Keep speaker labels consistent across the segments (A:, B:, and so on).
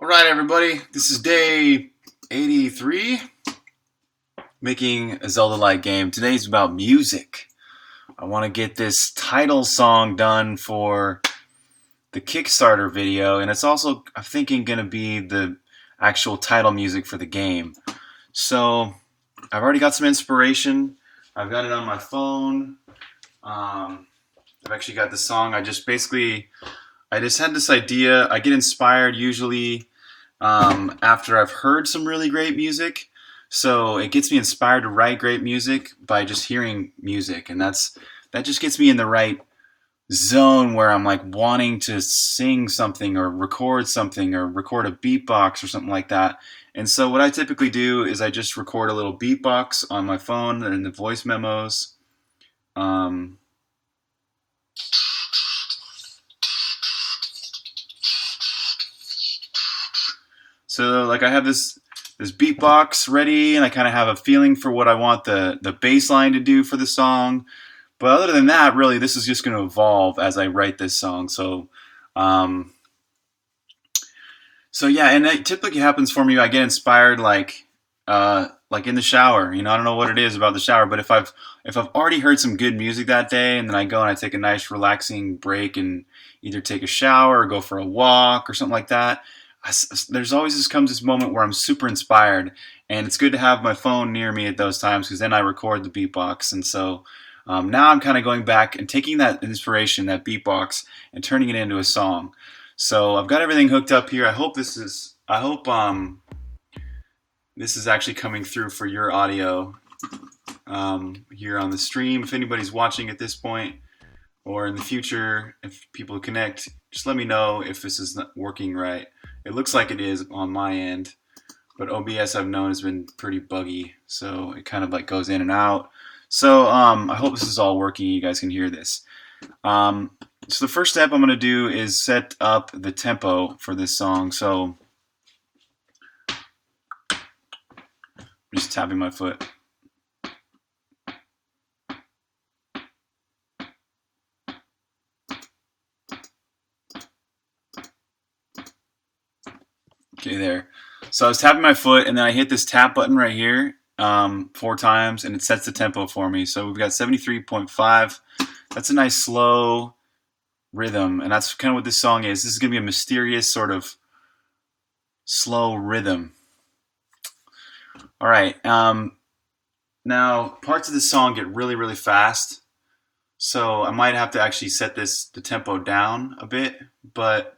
A: All right, everybody, this is day 83, making a Zelda-like game. Today's about music. I want to get this title song done for the Kickstarter video, and it's also, I'm thinking, going to be the actual title music for the game. So, I've already got some inspiration. I've got it on my phone. I've actually got the song. I just had this idea. I get inspired usually after I've heard some really great music. So it gets me inspired to write great music by just hearing music, and that just gets me in the right zone where I'm like wanting to sing something or record a beatbox or something like that. And so what I typically do is I just record a little beatbox on my phone and the voice memos. Um, So like I have this beatbox ready, and I kind of have a feeling for what I want the bass line to do for the song. But other than that, really, this is just going to evolve as I write this song. Um, so yeah, and it typically happens for me. I get inspired like in the shower. I don't know what it is about the shower, but if I've already heard some good music that day, and then I go and I take a nice relaxing break and either take a shower or go for a walk or something like that. There's always comes this moment where I'm super inspired, and it's good to have my phone near me at those times because then I record the beatbox. And so now I'm kind of going back and taking that inspiration, that beatbox, and turning it into a song. So I've got everything hooked up here. I hope this is actually coming through for your audio here on the stream. If anybody's watching at this point or in the future, if people connect, just let me know if this is not working right. It looks like it is on my end, but OBS I've known has been pretty buggy, so it kind of like goes in and out. So I hope this is all working. You guys can hear this. So the first step I'm going to do is set up the tempo for this song. So I'm just tapping my foot. Okay, there. So I was tapping my foot, and then I hit this tap button right here 4 times, and it sets the tempo for me. So we've got 73.5. That's a nice slow rhythm, and that's kind of what this song is. This is going to be a mysterious sort of slow rhythm. All right. Now, parts of the song get really, really fast, so I might have to actually set the tempo down a bit, but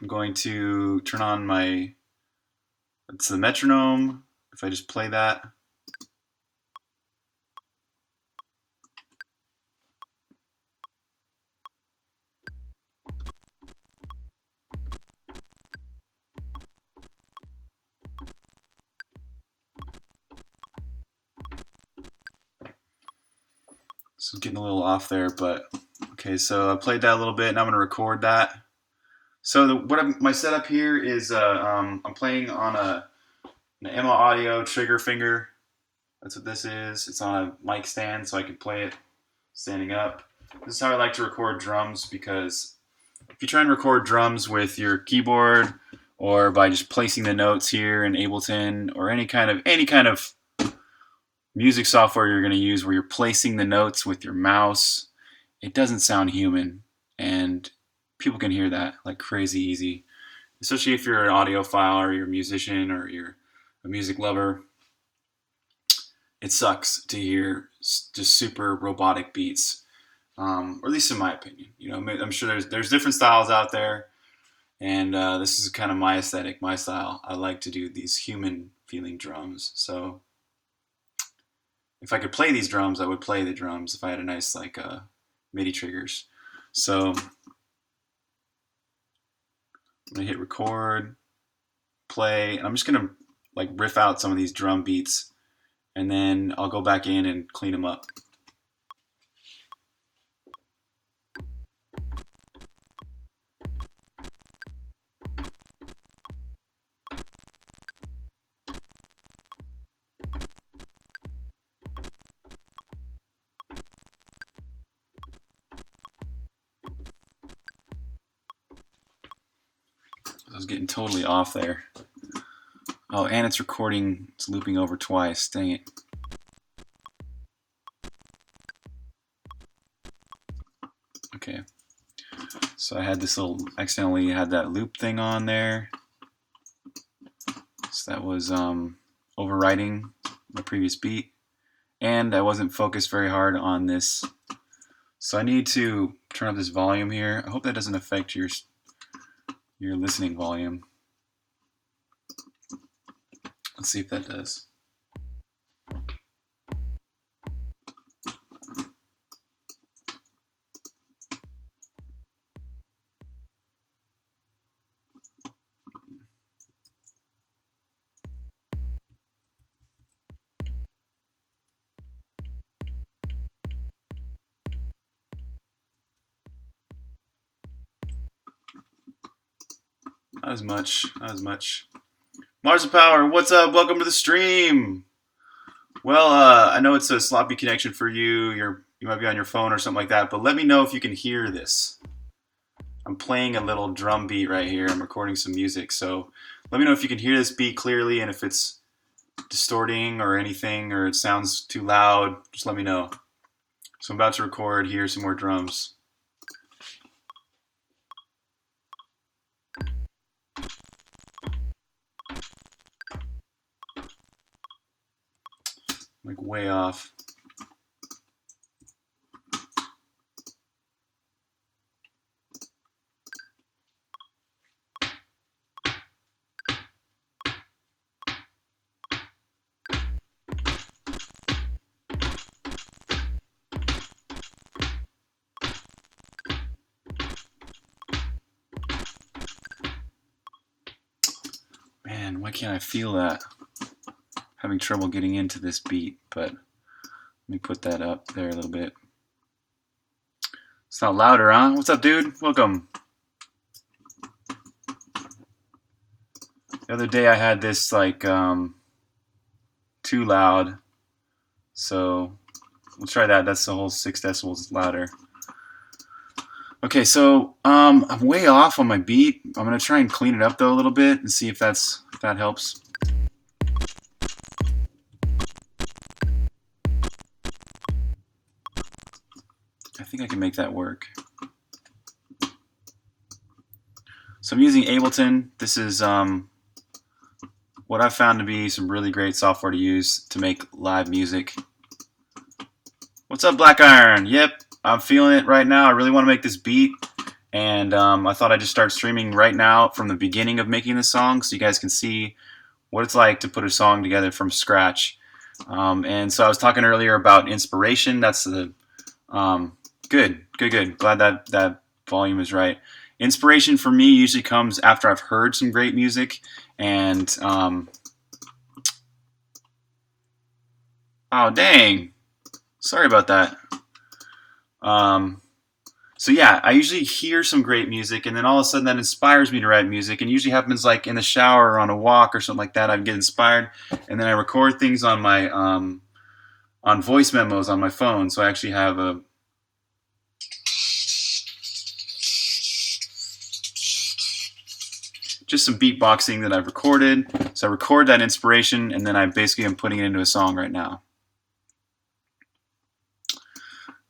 A: I'm going to turn on it's the metronome. If I just play that. This is getting a little off there, but okay, so I played that a little bit, and I'm going to record that. So my setup here is I'm playing on an Emma Audio trigger finger. That's what this is. It's on a mic stand, so I can play it standing up. This is how I like to record drums, because if you try and record drums with your keyboard or by just placing the notes here in Ableton or any kind of music software you're going to use where you're placing the notes with your mouse, it doesn't sound human, and people can hear that like crazy easy, especially if you're an audiophile or you're a musician or you're a music lover. It sucks to hear just super robotic beats, or at least in my opinion. I'm sure there's different styles out there, and this is kind of my aesthetic, my style. I like to do these human feeling drums. So if I could play these drums, I would play the drums if I had a nice MIDI triggers. So I'm gonna hit record, play, and I'm just gonna like riff out some of these drum beats, and then I'll go back in and clean them up. was getting totally off there. Oh, and it's recording, it's looping over twice. Dang it. Okay. So I had this little, accidentally had that loop thing on there. So that was overwriting my previous beat. And I wasn't focused very hard on this. So I need to turn up this volume here. I hope that doesn't affect your listening volume. Let's see if that does. Not as much, not as much. Mars of Power, what's up? Welcome to the stream. Well, I know it's a sloppy connection for you. You might be on your phone or something like that, but let me know if you can hear this. I'm playing a little drum beat right here. I'm recording some music, so let me know if you can hear this beat clearly, and if it's distorting or anything, or it sounds too loud, just let me know. So I'm about to record here some more drums. Like way off. Man, why can't I feel that? Having trouble getting into this beat, but let me put that up there a little bit. It's not louder, huh? What's up, dude? Welcome. The other day I had this like too loud, so we'll try that. That's the whole 6 decibels louder. Okay, so I'm way off on my beat. I'm gonna try and clean it up though a little bit and see if that helps. I think I can make that work. So I'm using Ableton. This is what I've found to be some really great software to use to make live music. What's up, Black Iron? Yep, I'm feeling it right now. I really want to make this beat, and I thought I'd just start streaming right now from the beginning of making the song so you guys can see what it's like to put a song together from scratch. And so I was talking earlier about inspiration. That's the good. Glad that volume is right. Inspiration for me usually comes after I've heard some great music, and oh dang, sorry about that. So yeah, I usually hear some great music, and then all of a sudden that inspires me to write music, and it usually happens like in the shower or on a walk or something like that. I get inspired, and then I record things on my on voice memos on my phone. So I actually have a just some beatboxing that I've recorded. So I record that inspiration, and then I basically am putting it into a song right now.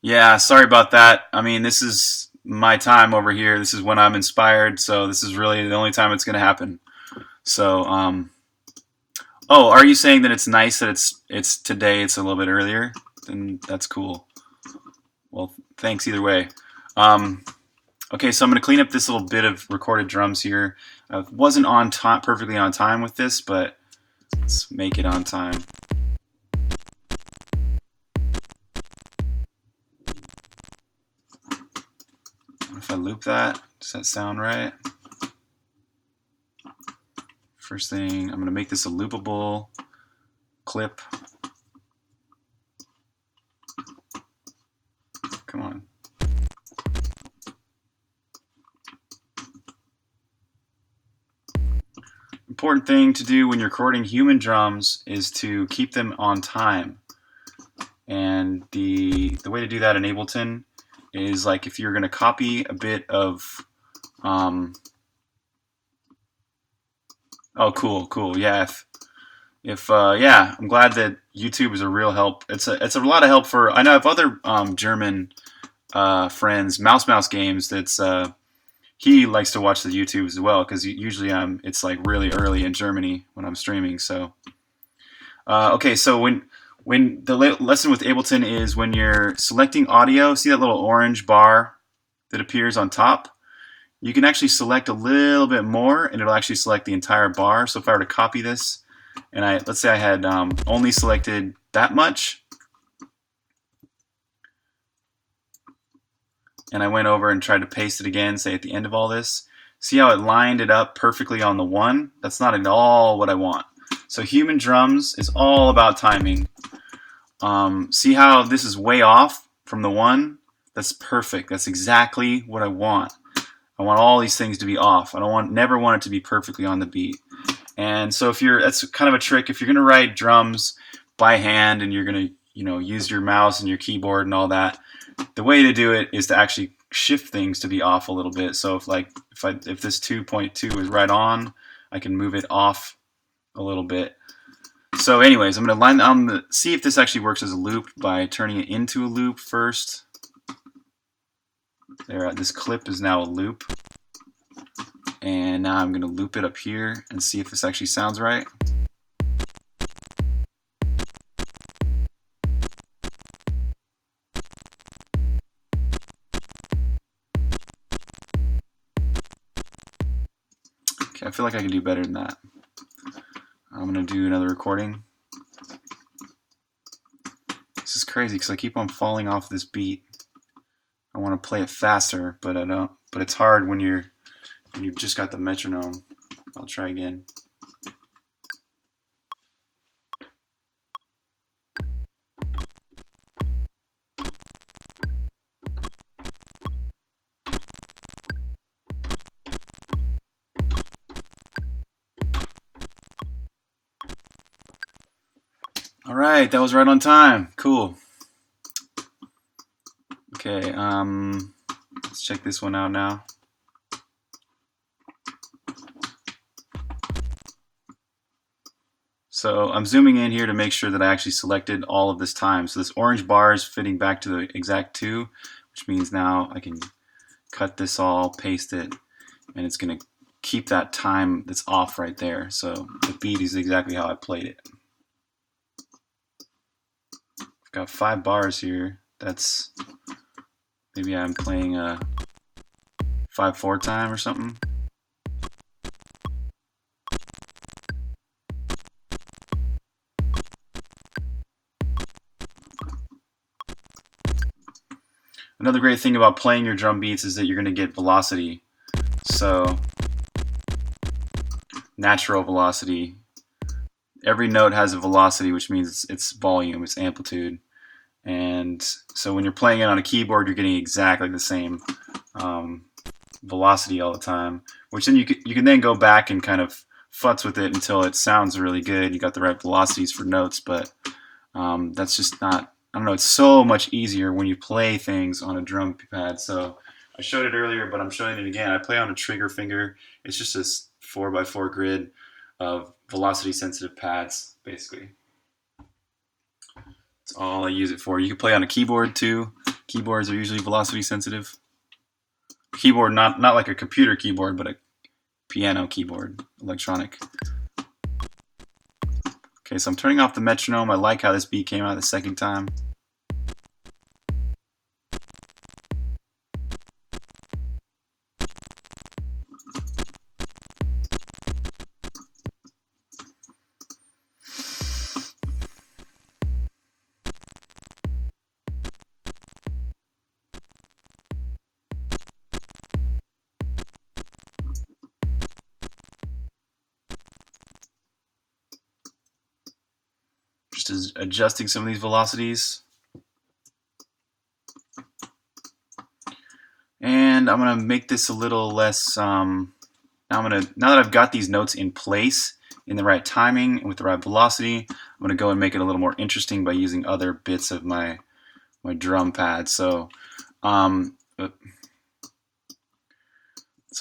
A: Yeah, sorry about that. I mean, this is my time over here. This is when I'm inspired, so this is really the only time it's going to happen. So, oh, are you saying that it's nice that it's today, it's a little bit earlier? Then that's cool. Well, thanks either way. Okay, so I'm going to clean up this little bit of recorded drums here. I wasn't on time, perfectly on time with this, but let's make it on time. If I loop that, does that sound right? First thing, I'm going to make this a loopable clip. Come on. Important thing to do when you're recording human drums is to keep them on time. And the way to do that in Ableton is like if you're going to copy a bit of Oh, cool, cool. Yeah, if yeah, I'm glad that YouTube is a real help. It's a lot of help for. I know I have other German friends, Mouse Games. That's he likes to watch the YouTube as well because usually it's like really early in Germany when I'm streaming. So okay, so when the lesson with Ableton is when you're selecting audio, see that little orange bar that appears on top? You can actually select a little bit more and it'll actually select the entire bar. So if I were to copy this and let's say I had only selected that much and I went over and tried to paste it again, say at the end of all this, see how it lined it up perfectly on the one? That's not at all what I want. So human drums is all about timing. See how this is way off from the one? That's perfect. That's exactly what I want. I want all these things to be off. I never want it to be perfectly on the beat. And so that's kind of a trick. If you're going to write drums by hand and you're going to, use your mouse and your keyboard and all that, the way to do it is to actually shift things to be off a little bit. So if this 2.2 is right on, I can move it off a little bit. So anyways, I'm going to see if this actually works as a loop by turning it into a loop first. There, this clip is now a loop. And now I'm going to loop it up here and see if this actually sounds right. Okay, I feel like I can do better than that. I'm going to do another recording. This is crazy because I keep on falling off this beat. I want to play it faster, but I don't. But it's hard when you've just got the metronome. I'll try again. All right, that was right on time. Cool. Okay, let's check this one out now. So I'm zooming in here to make sure that I actually selected all of this time. So this orange bar is fitting back to the exact 2, which means now I can cut this all, paste it, and it's going to keep that time that's off right there. So the beat is exactly how I played it. I've got 5 bars here. That's maybe I'm playing a 5/4 time or something. Another great thing about playing your drum beats is that you're going to get velocity. So natural velocity. Every note has a velocity, which means it's volume, it's amplitude. And so when you're playing it on a keyboard, you're getting exactly the same velocity all the time, which then you can then go back and kind of futz with it until it sounds really good. You got the right velocities for notes, but that's just not, I don't know, it's so much easier when you play things on a drum pad. So I showed it earlier, but I'm showing it again. I play on a trigger finger. It's just this 4x4 grid of velocity sensitive pads, basically. That's all I use it for. You can play on a keyboard too. Keyboards are usually velocity sensitive. Keyboard, not like a computer keyboard, but a piano keyboard, electronic. Okay, so I'm turning off the metronome. I like how this beat came out the second time. Just adjusting some of these velocities. And I'm gonna make this a little less, now that I've got these notes in place in the right timing and with the right velocity, I'm gonna go and make it a little more interesting by using other bits of my drum pad. So I've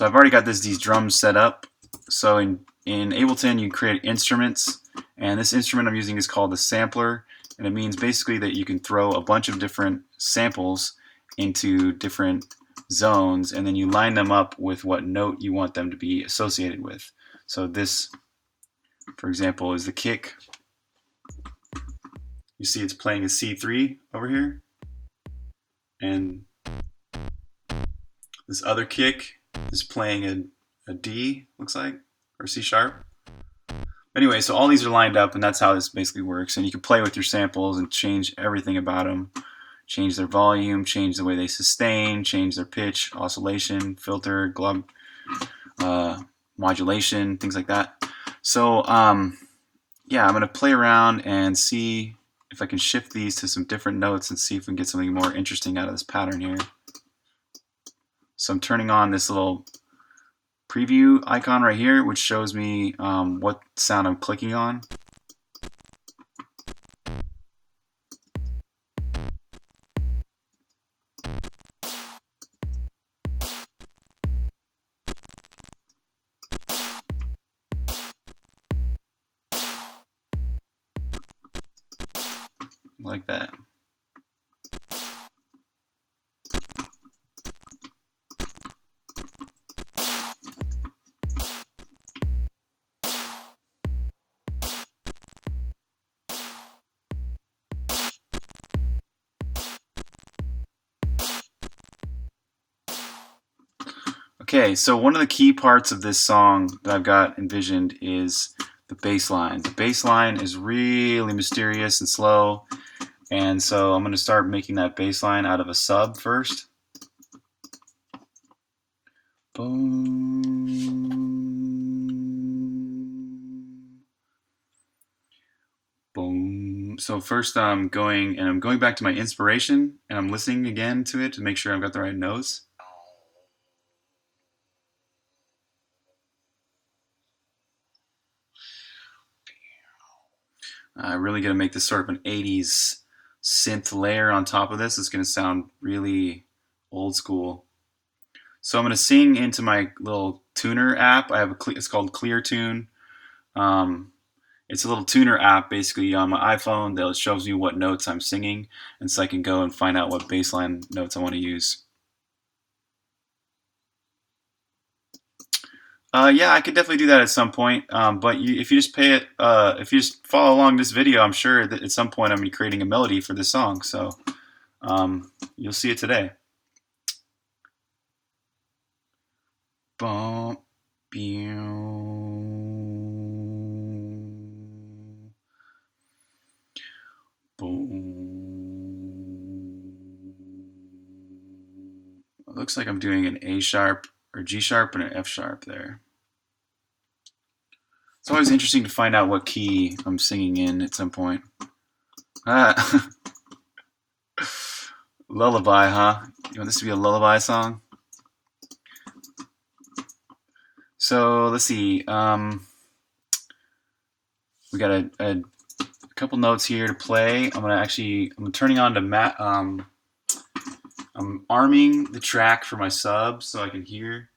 A: already got these drums set up. So in Ableton, you create instruments, and this instrument I'm using is called the sampler, and it means basically that you can throw a bunch of different samples into different zones, and then you line them up with what note you want them to be associated with. So this, for example, is the kick. You see it's playing a C3 over here, and this other kick is playing a D, looks like, or C sharp. Anyway, so all these are lined up, and that's how this basically works. And you can play with your samples and change everything about them. Change their volume, change the way they sustain, change their pitch, oscillation, filter, glub, modulation, things like that. So yeah, I'm going to play around and see if I can shift these to some different notes and see if we can get something more interesting out of this pattern here. So I'm turning on this little preview icon right here, which shows me what sound I'm clicking on. Like that. Okay, so one of the key parts of this song that I've got envisioned is the bass line. The bass line is really mysterious and slow, and so I'm going to start making that bass line out of a sub first. Boom. Boom. So first I'm going back to my inspiration, and I'm listening again to it to make sure I've got the right notes. I really got to make this sort of an 80s synth layer on top of this. It's going to sound really old school. So I'm going to sing into my little tuner app. It's called Clear Tune. It's a little tuner app basically on my iPhone that shows me what notes I'm singing, and so I can go and find out what bassline notes I want to use. Yeah, I could definitely do that at some point. But if you just if you just follow along this video, I'm sure that at some point I'm going to be creating a melody for this song. So you'll see it today. Boom, It looks like I'm doing an A sharp or G sharp and an F sharp there. It's always interesting to find out what key I'm singing in at some point. Lullaby, huh? You want this to be a lullaby song? So let's see. We got a couple notes here to play. I'm turning on to I'm arming the track for my sub so I can hear.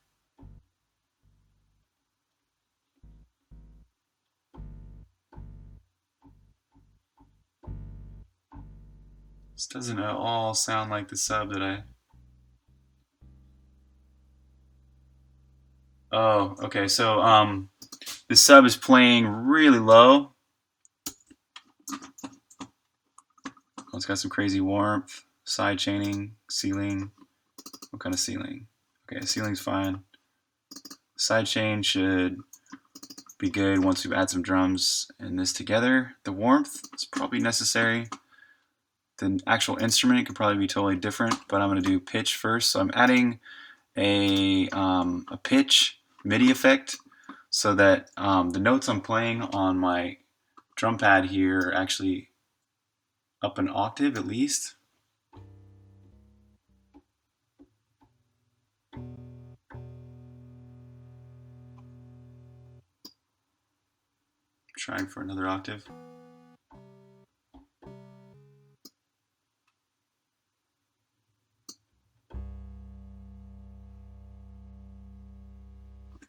A: This doesn't at all sound like the sub that I... Oh, okay. So the sub is playing really low. Oh, it's got some crazy warmth, side chaining, ceiling. What kind of ceiling? Okay, ceiling's fine. Side chain should be good once we've added some drums and this together. The warmth is probably necessary. The actual instrument could probably be totally different, but I'm going to do pitch first. So I'm adding a pitch MIDI effect so that the notes I'm playing on my drum pad here are actually up an octave at least. Trying for another octave.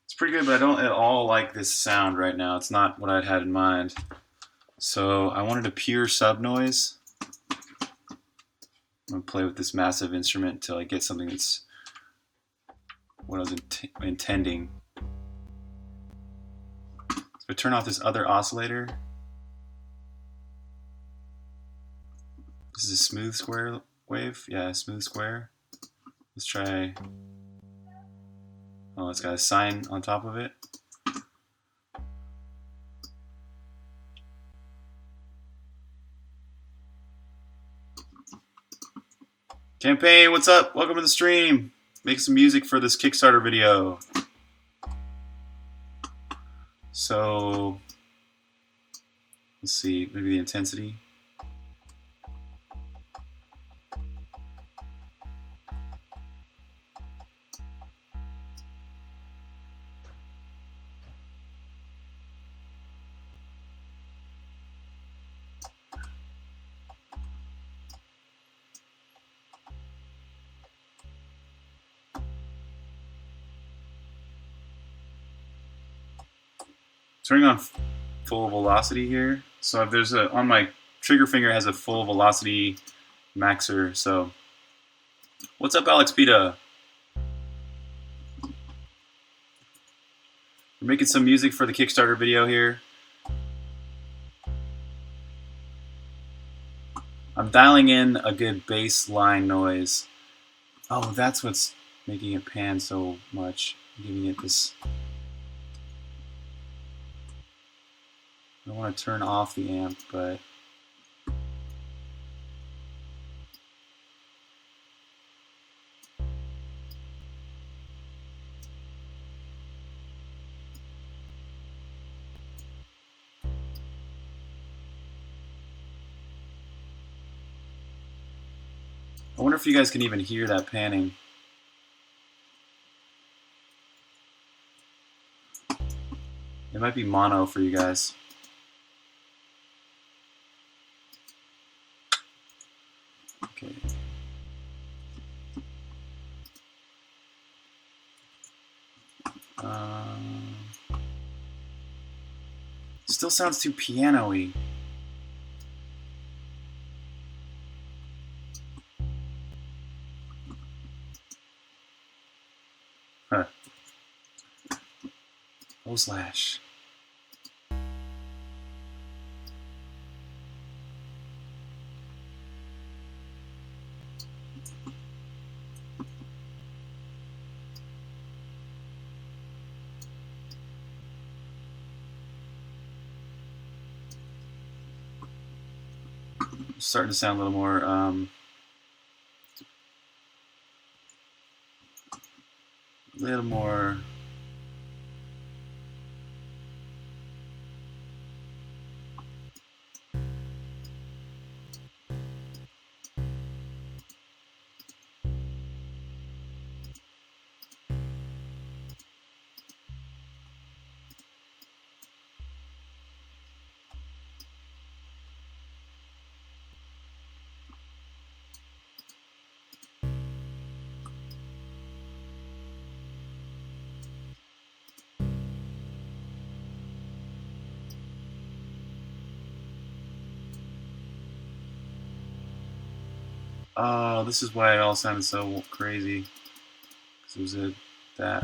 A: It's pretty good, but I don't at all like this sound right now. It's not what I'd had in mind. So I wanted a pure sub noise. I'm gonna play with this massive instrument until I get something that's what I was intending. So I turn off this other oscillator. This is a smooth square wave. Yeah, smooth square. Let's try. Oh, it's got a sine on top of it. Campaign, what's up? Welcome to the stream. Make some music for this Kickstarter video. So, let's see, maybe the intensity. Turning on full velocity here. So if there's a, on my trigger finger has a full velocity maxer. So what's up, Alex Pita? We're making some music for the Kickstarter video here. I'm dialing in a good bass line noise. Oh, that's what's making it pan so much. Giving it this. I don't want to turn off the amp, but I wonder if you guys can even hear that panning. It might be mono for you guys. Okay. Still sounds too piano-y. Huh. Oh slash. Starting to sound a little more oh, this is why it all sounded so crazy. Because it was that.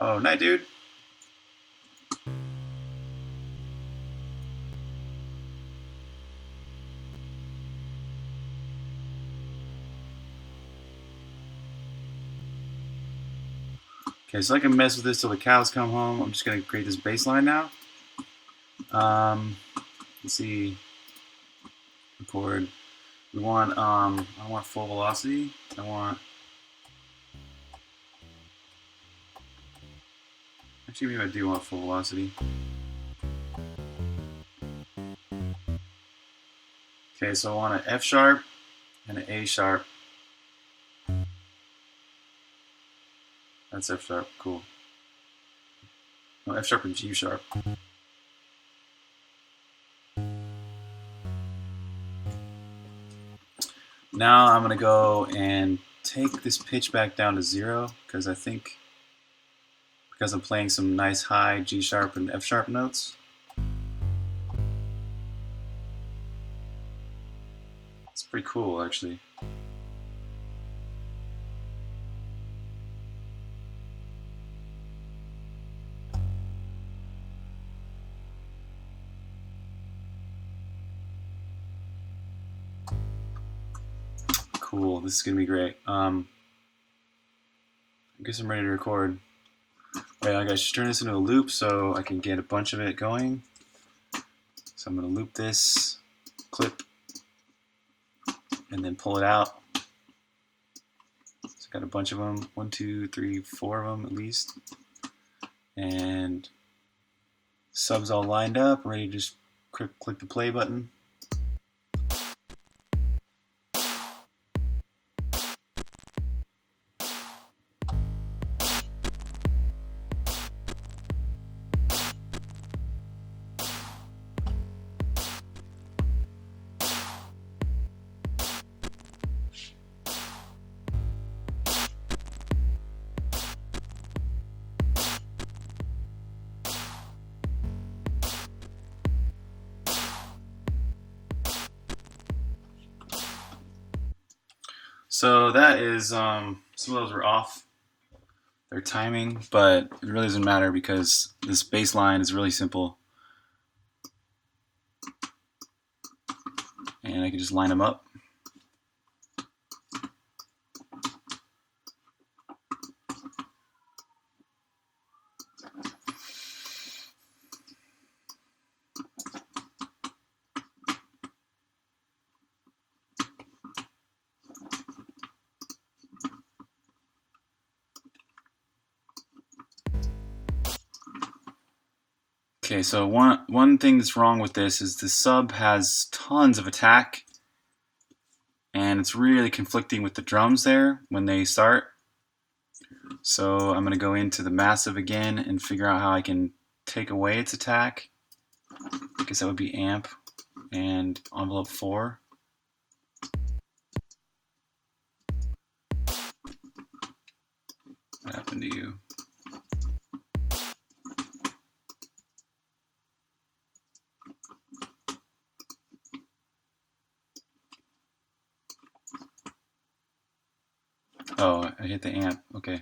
A: Oh, night, dude. Okay, so I can mess with this till the cows come home. I'm just gonna create this bass line now. Let's see. Record. We want I want full velocity. Actually maybe I do want full velocity. Okay, so I want an F sharp and an A sharp. That's F sharp, cool. No, F sharp and G sharp. now I'm going to go and take this pitch back down to 0 because I think because I'm playing some nice high G sharp and F sharp notes. It's pretty cool actually. Cool, this is gonna be great. I guess I'm ready to record. Wait, I gotta turn this into a loop so I can get a bunch of it going. So I'm gonna loop this clip and then pull it out. So I got a bunch of them, 1, 2, 3, 4 of them at least. And subs all lined up, ready to just click the play button. So that is, some of those were off their timing, but it really doesn't matter because this bass line is really simple. And I can just line them up. Okay, so one thing that's wrong with this is the sub has tons of attack, and it's really conflicting with the drums there when they start. So I'm going to go into the massive again and figure out how I can take away its attack. I guess that would be amp and envelope 4. What happened to you? Oh, I hit the amp. Okay.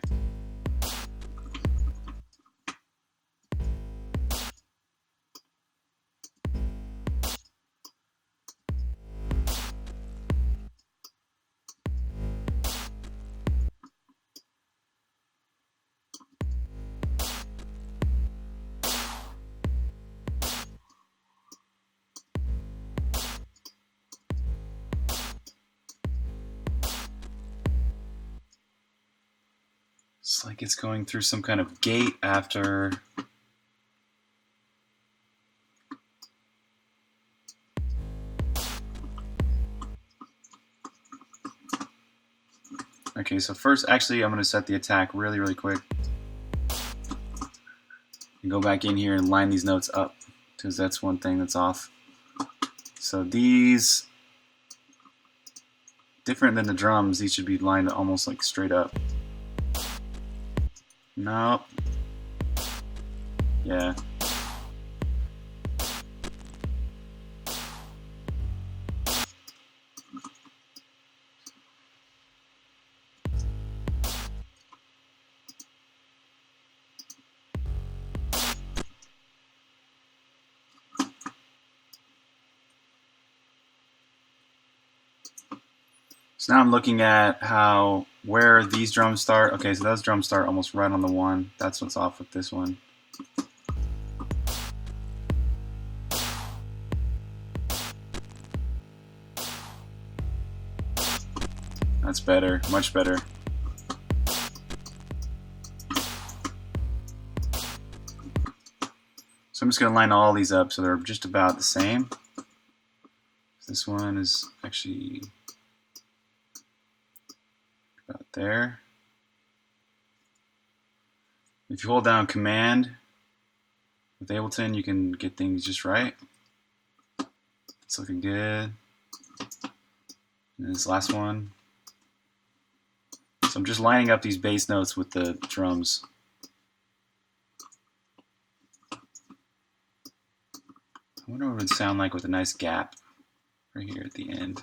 A: It's like it's going through some kind of gate after. Okay, so first, actually, I'm going to set the attack really quick. And go back in here and line these notes up, because that's one thing that's off. So these, different than the drums, these should be lined almost like straight up. Nope. Yeah. So now I'm looking at where these drums start. Okay, so those drums start almost right on the 1. That's what's off with this one. That's better, much better. So I'm just going to line all these up so they're just about the same. This one is actually about there. If you hold down Command with Ableton, you can get things just right. It's looking good. And this last one. So I'm just lining up these bass notes with the drums. I wonder what it would sound like with a nice gap right here at the end.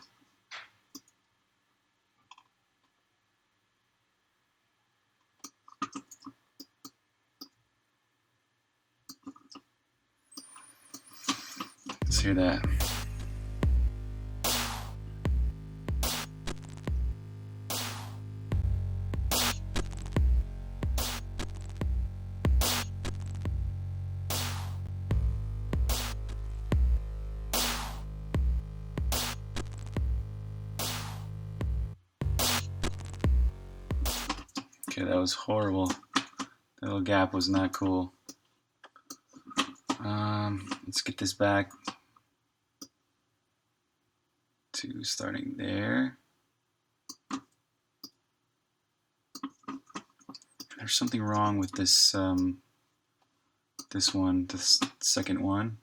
A: Let's hear that. Okay, that was horrible. That little gap was not cool. Let's get this back to starting there. There's something wrong with this this one, this second one.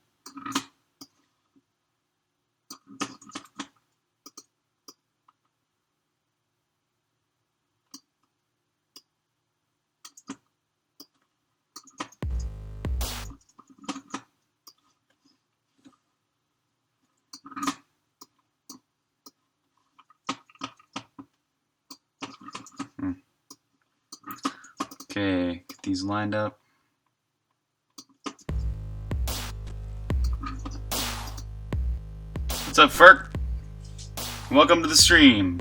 A: Okay, get these lined up. What's up, Ferk? Welcome to the stream.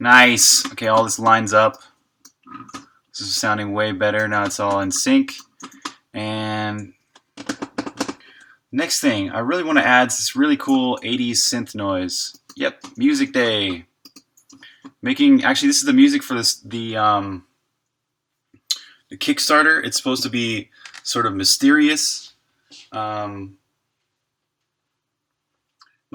A: Nice. Okay, all this lines up. This is sounding way better. Now it's all in sync. And next thing, I really want to add this really cool 80s synth noise. Yep, Music Day. Actually, this is the music for the Kickstarter. It's supposed to be sort of mysterious. I'm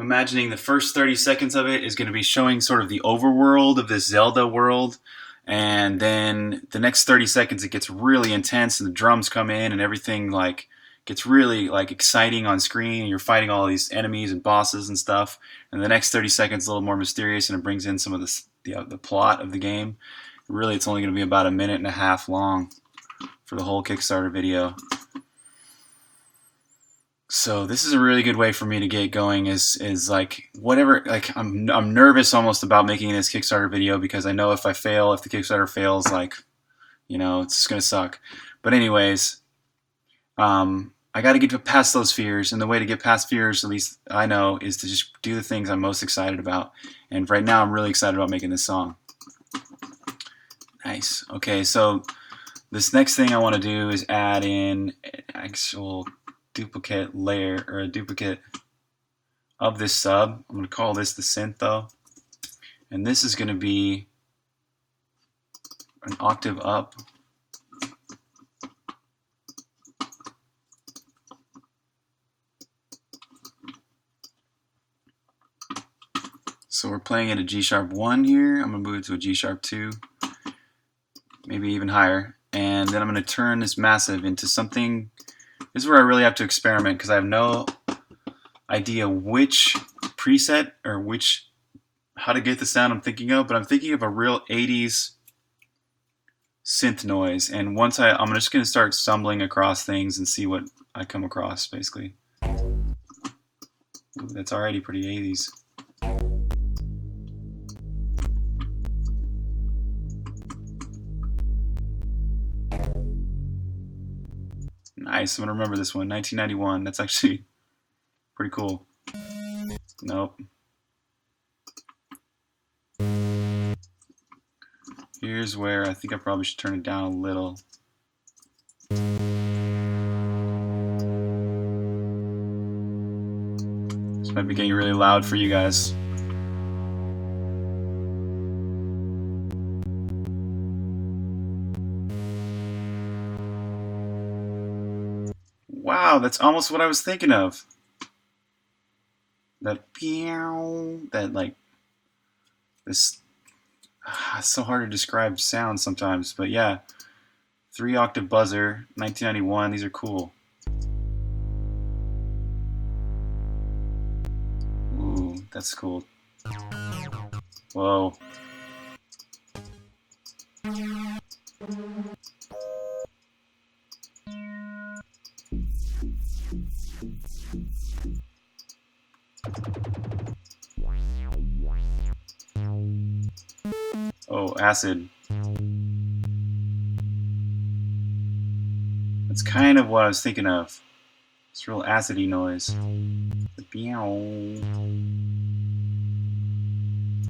A: imagining the first 30 seconds of it is going to be showing sort of the overworld of this Zelda world, and then the next 30 seconds it gets really intense and the drums come in and everything like gets really like exciting on screen, and you're fighting all these enemies and bosses and stuff, and the next 30 seconds a little more mysterious and it brings in some of the plot of the game. Really, it's only going to be about 1.5 minutes long for the whole Kickstarter video. So this is a really good way for me to get going. Is like whatever. Like I'm nervous almost about making this Kickstarter video because I know if the Kickstarter fails, like, you know, it's just gonna suck. But anyways, I got to get past those fears, and the way to get past fears, at least I know, is to just do the things I'm most excited about. And right now, I'm really excited about making this song. Nice. Okay, so this next thing I want to do is add in an actual duplicate layer, or a duplicate of this sub. I'm going to call this the synth though, and this is going to be an octave up. So we're playing at a G sharp 1 here. I'm going to move it to a G sharp 2, maybe even higher, and then I'm going to turn this massive into something. This is where I really have to experiment because I have no idea which preset or how to get the sound I'm thinking of, but I'm thinking of a real 80s synth noise, and I'm just going to start stumbling across things and see what I come across, basically. Ooh, that's already pretty 80s. Nice, I'm going to remember this one, 1991. That's actually pretty cool. Nope. Here's where I think I probably should turn it down a little. This might be getting really loud for you guys. Wow, that's almost what I was thinking of. That pew, that like this. It's so hard to describe sound sometimes, but yeah, 3-octave buzzer, 1991. These are cool. Ooh, that's cool. Whoa. Oh, acid. That's kind of what I was thinking of. It's real acidy noise.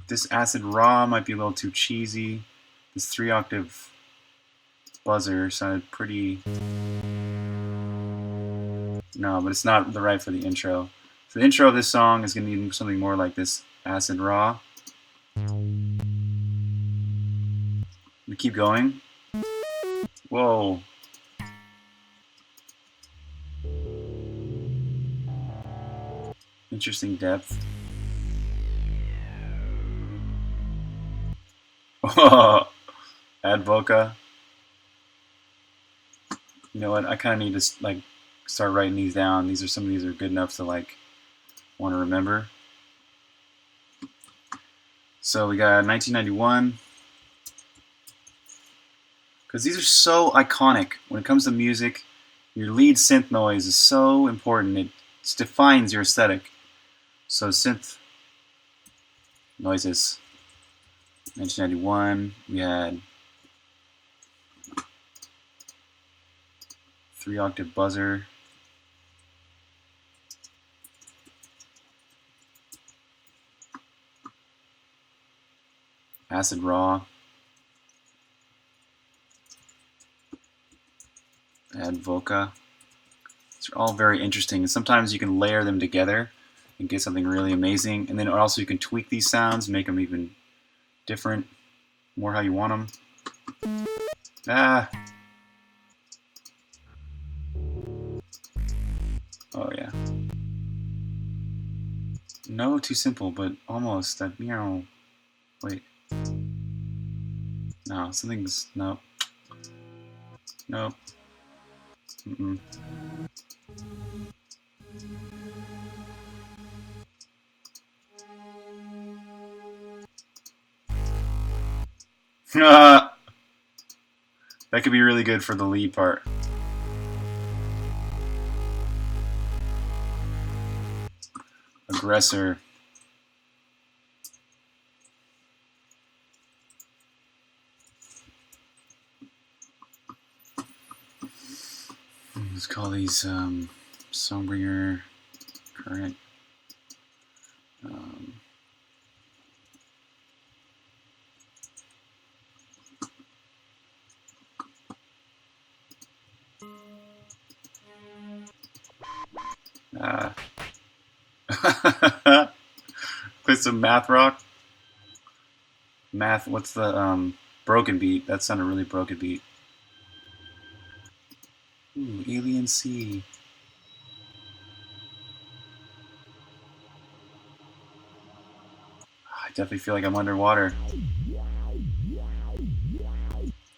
A: This acid raw might be a little too cheesy. This 3-octave buzzer sounded pretty... No, but it's not the right for the intro. For the intro of this song is going to need something more like this acid raw. We keep going. Whoa. Interesting depth. Add voca. You know what? I kind of need to like start writing these down. Some of these are good enough to like want to remember. So we got 1991. Because these are so iconic. When it comes to music, your lead synth noise is so important. It defines your aesthetic. So synth noises. 1991, we had 3-octave buzzer. Acid raw. Add voca. These are all very interesting, and sometimes you can layer them together and get something really amazing. And then also you can tweak these sounds, make them even different, more how you want them. Ah. Oh yeah. No, too simple, but almost. That meow. Wait. No, something's nope. Nope. Mm-mm. That could be really good for the lead part. Aggressor. Let's call these Songbringer current. Play some math rock. Math. What's the broken beat? That sounded really broken beat. Ooh, Alien Sea. I definitely feel like I'm underwater.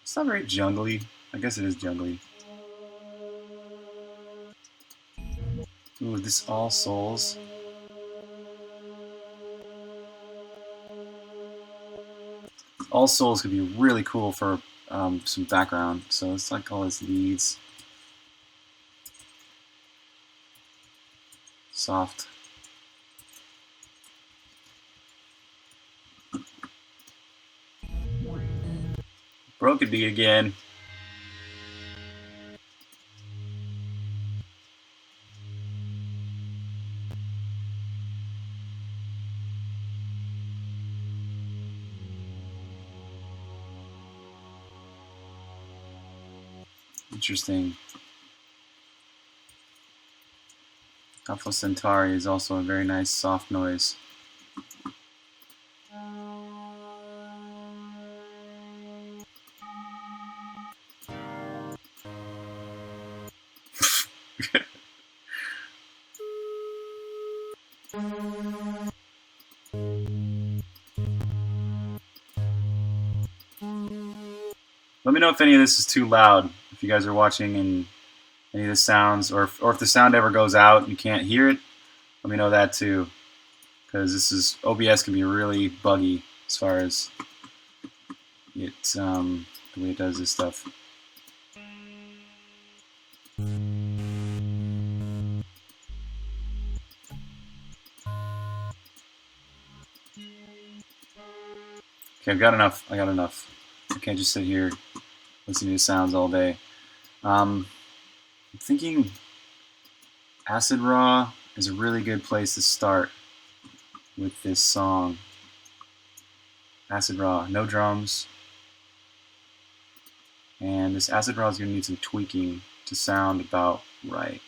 A: It's not very jungly. I guess it is jungly. Ooh, this All Souls. All Souls could be really cool for some background. So it's like all its leads. Soft. Broken beat again. Interesting. Alpha Centauri is also a very nice soft noise. me know if any of this is too loud. If you guys are watching and any of the sounds, or if the sound ever goes out and you can't hear it, let me know that too. Because this is OBS can be really buggy as far as it's the way it does this stuff. Okay, I've got enough. I got enough. I can't just sit here listening to sounds all day. I'm thinking Acid Raw is a really good place to start with this song. Acid Raw, no drums. And this Acid Raw is going to need some tweaking to sound about right.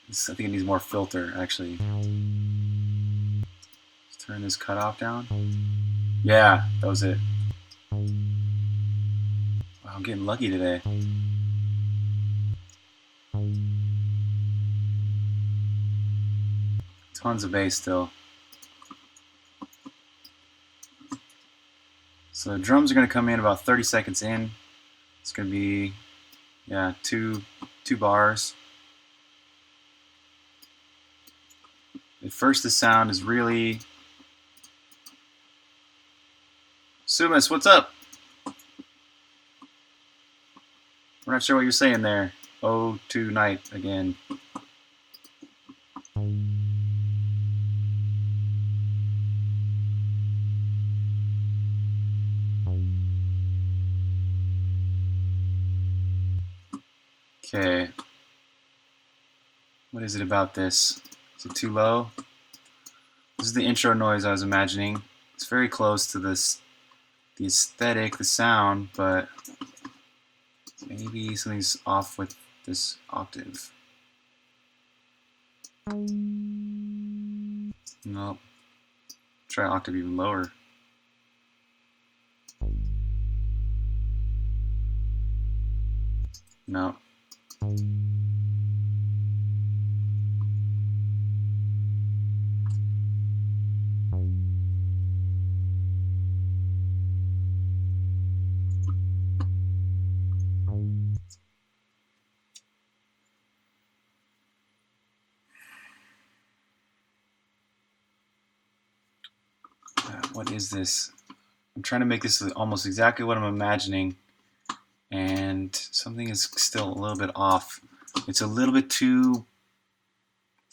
A: I think it needs more filter, actually. Let's turn this cutoff down. Yeah, that was it. Wow, I'm getting lucky today. Tons of bass still. So the drums are going to come in about 30 seconds in. It's going to be, yeah, two bars. At first the sound is really... Sumas, what's up? We're not sure what you're saying there. Oh, tonight again. Okay. What is it about this? Is it too low? This is the intro noise I was imagining. It's very close to this, the aesthetic, the sound, but maybe something's off with this octave. Nope. Try octave even lower. No. What is this? I'm trying to make this almost exactly what I'm imagining, and something is still a little bit off. It's a little bit too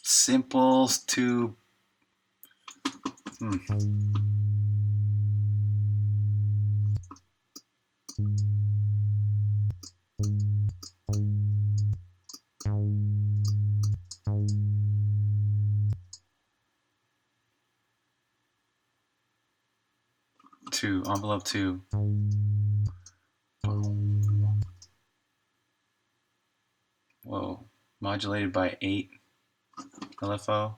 A: simple, too... envelope 2. Whoa, modulated by 8 LFO.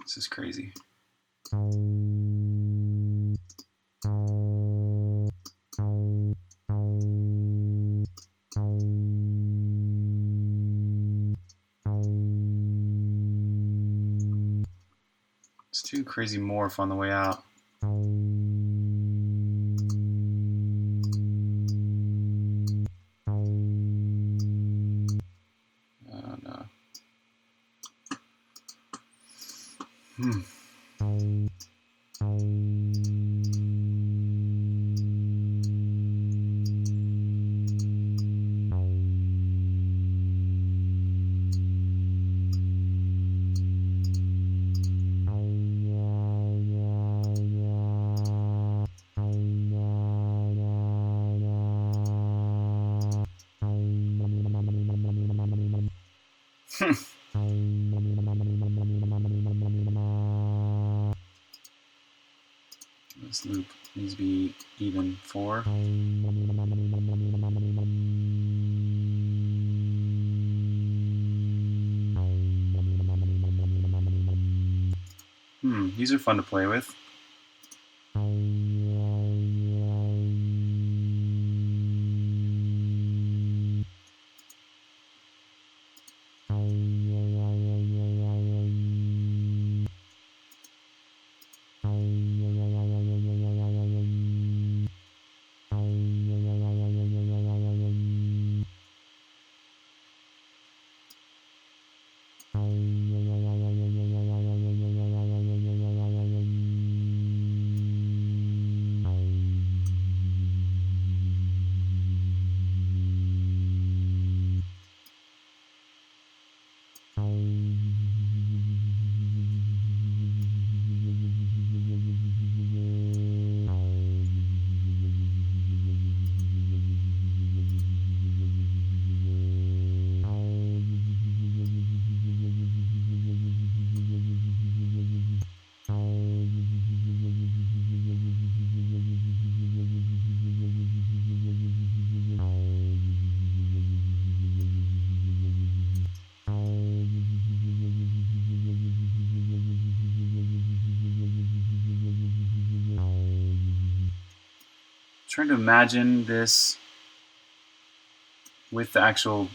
A: This is crazy. It's too crazy morph on the way out. This loop needs to be even 4. These are fun to play with. trying to imagine this with the actual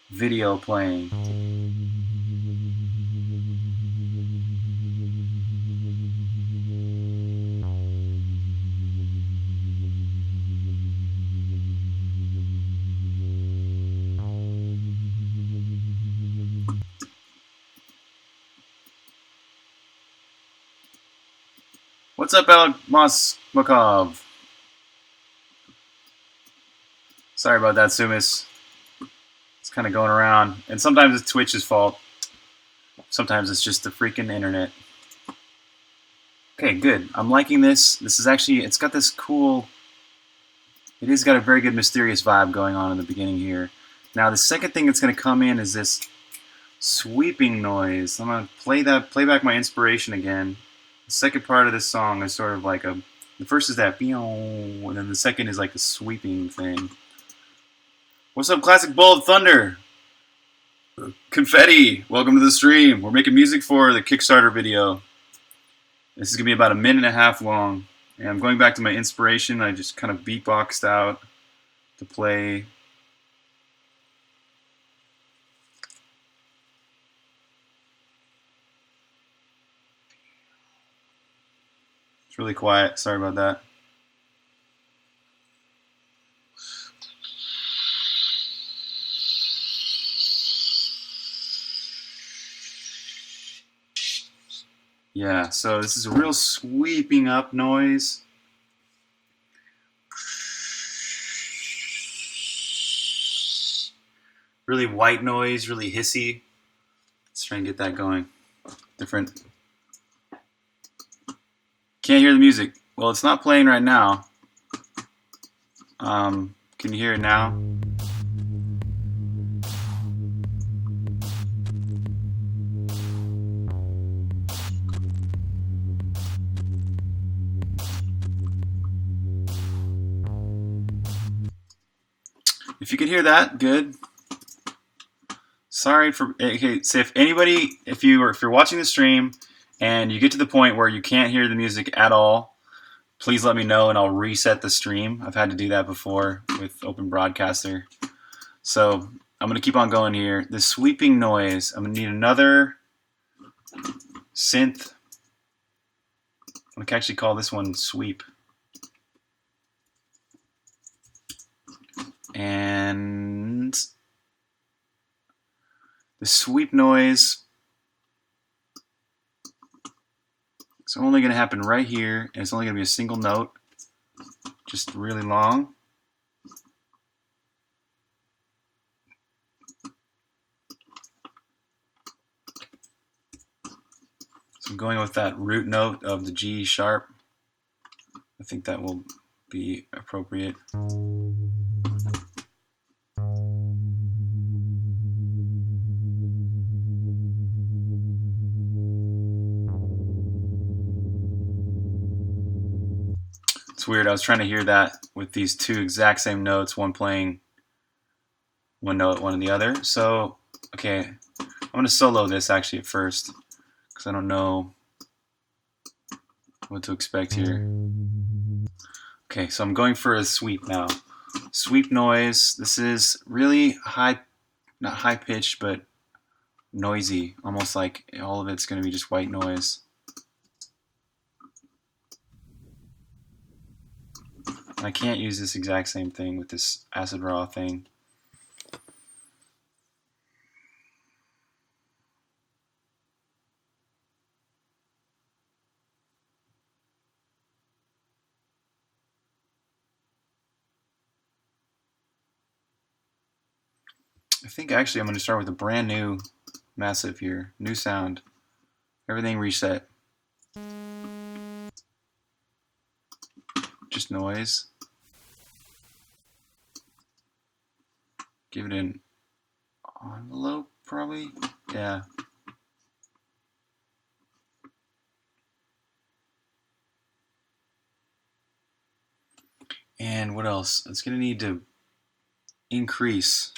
A: video playing. What's up, Alec Mosmakov? Sorry about that, Sumis. It's kind of going around. And sometimes it's Twitch's fault. Sometimes it's just the freaking internet. Okay, good. I'm liking this. This is actually, it's got this cool, it has got a very good mysterious vibe going on in the beginning here. Now, the second thing that's going to come in is this sweeping noise. I'm going to play back my inspiration again. The second part of this song is sort of like a, the first is that, and then the second is like a sweeping thing. What's up, Classic Bull of Thunder? Confetti, welcome to the stream. We're making music for the Kickstarter video. This is going to be about 1.5 minutes long. And I'm going back to my inspiration. I just kind of beatboxed out to play. It's really quiet. Sorry about that. Yeah, so this is a real sweeping up noise. Really white noise, really hissy. Let's try and get that going. Different. Can't hear the music. Well, it's not playing right now. Can you hear it now? If you could hear that, good. Sorry for, okay, so if you're watching the stream and you get to the point where you can't hear the music at all, please let me know and I'll reset the stream. I've had to do that before with Open Broadcaster. So I'm going to keep on going here. The sweeping noise, I'm going to need another synth. I can actually call this one Sweep. And the sweep noise is only going to happen right here, and it's only going to be a single note, just really long. So I'm going with that root note of the G sharp. I think that will be appropriate. It's weird, I was trying to hear that with these two exact same notes, one playing one note, one in the other. So, okay, I'm going to solo this actually at first, because I don't know what to expect here. Okay, so I'm going for a sweep now. Sweep noise, this is really high, not high pitched, but noisy, almost like all of it's going to be just white noise. I can't use this exact same thing with this acid raw thing. I think actually I'm going to start with a brand new massive here. New sound. Everything reset. Just noise. Give it an envelope, probably. Yeah. And what else? It's going to need to increase.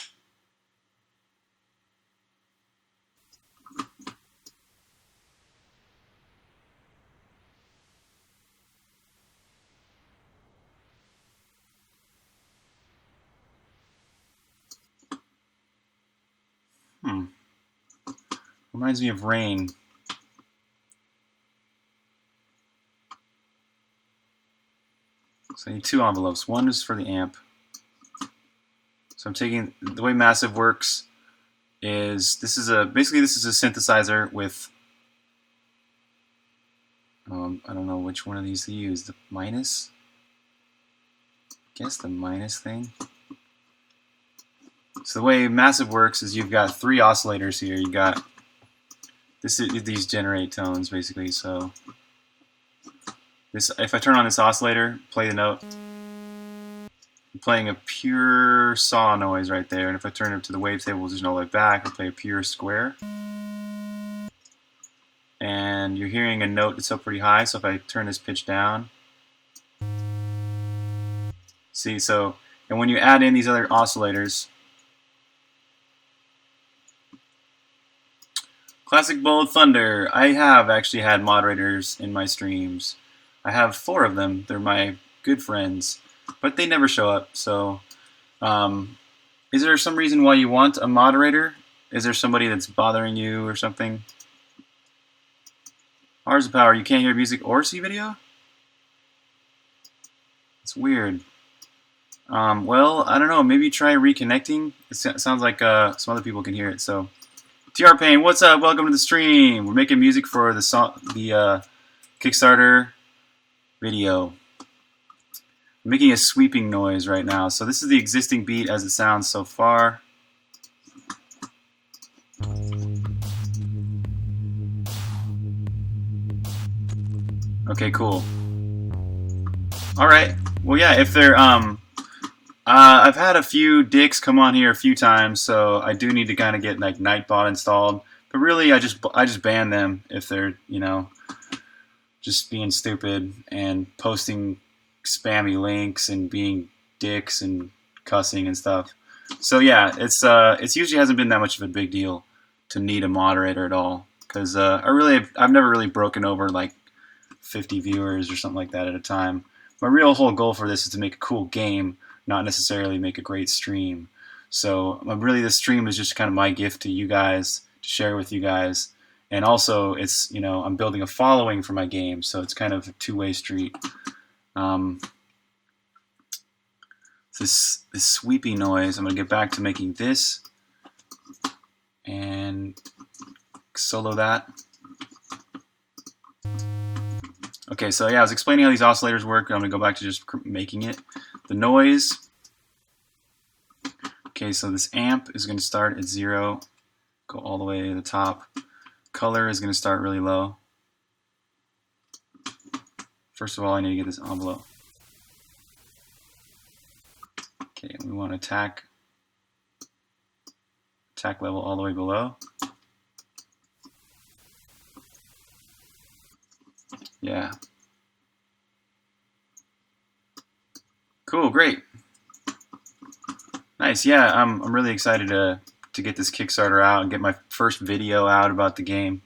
A: Reminds me of rain. So I need 2 envelopes. One is for the amp. So I'm taking, the way Massive works is basically this is a synthesizer with I don't know which one of these to use. The minus? I guess the minus thing. So the way Massive works is you've got 3 oscillators here. You got these generate tones basically. So this, if I turn on this oscillator, play the note, I'm playing a pure saw noise right there. And if I turn it to the wavetable, there's no way back. I'll play a pure square. And you're hearing a note that's up pretty high. So if I turn this pitch down, see, so, and when you add in these other oscillators, Classic Bold Thunder, I have actually had moderators in my streams. I have 4 of them. They're my good friends, but they never show up. So is there some reason why you want a moderator? Is there somebody that's bothering you or something? Hours of Power, you can't hear music or see video? It's weird. Well, I don't know. Maybe try reconnecting. It sounds like some other people can hear it. So, TR Payne, what's up? Welcome to the stream. We're making music for the Kickstarter video. I'm making a sweeping noise right now. So this is the existing beat as it sounds so far. Okay, cool. All right. Well, yeah. If they're I've had a few dicks come on here a few times, so I do need to kind of get like Nightbot installed. But really, I just ban them if they're, you know, just being stupid and posting spammy links and being dicks and cussing and stuff. So yeah, it's usually hasn't been that much of a big deal to need a moderator at all, because I've never really broken over like 50 viewers or something like that at a time. My real whole goal for this is to make a cool game, not necessarily make a great stream. So really this stream is just kind of my gift to you guys, to share with you guys. And also it's, you know, I'm building a following for my game, so it's kind of a two-way street. This sweepy noise, I'm going to get back to making this and solo that. Okay, so yeah, I was explaining how these oscillators work. I'm going to go back to just making it. The noise. Okay, so this amp is going to start at 0, go all the way to the top. Color is going to start really low. First of all, I need to get this envelope. Okay, we want attack level all the way below. Yeah. Cool, great. Nice, yeah, I'm really excited to get this Kickstarter out and get my first video out about the game.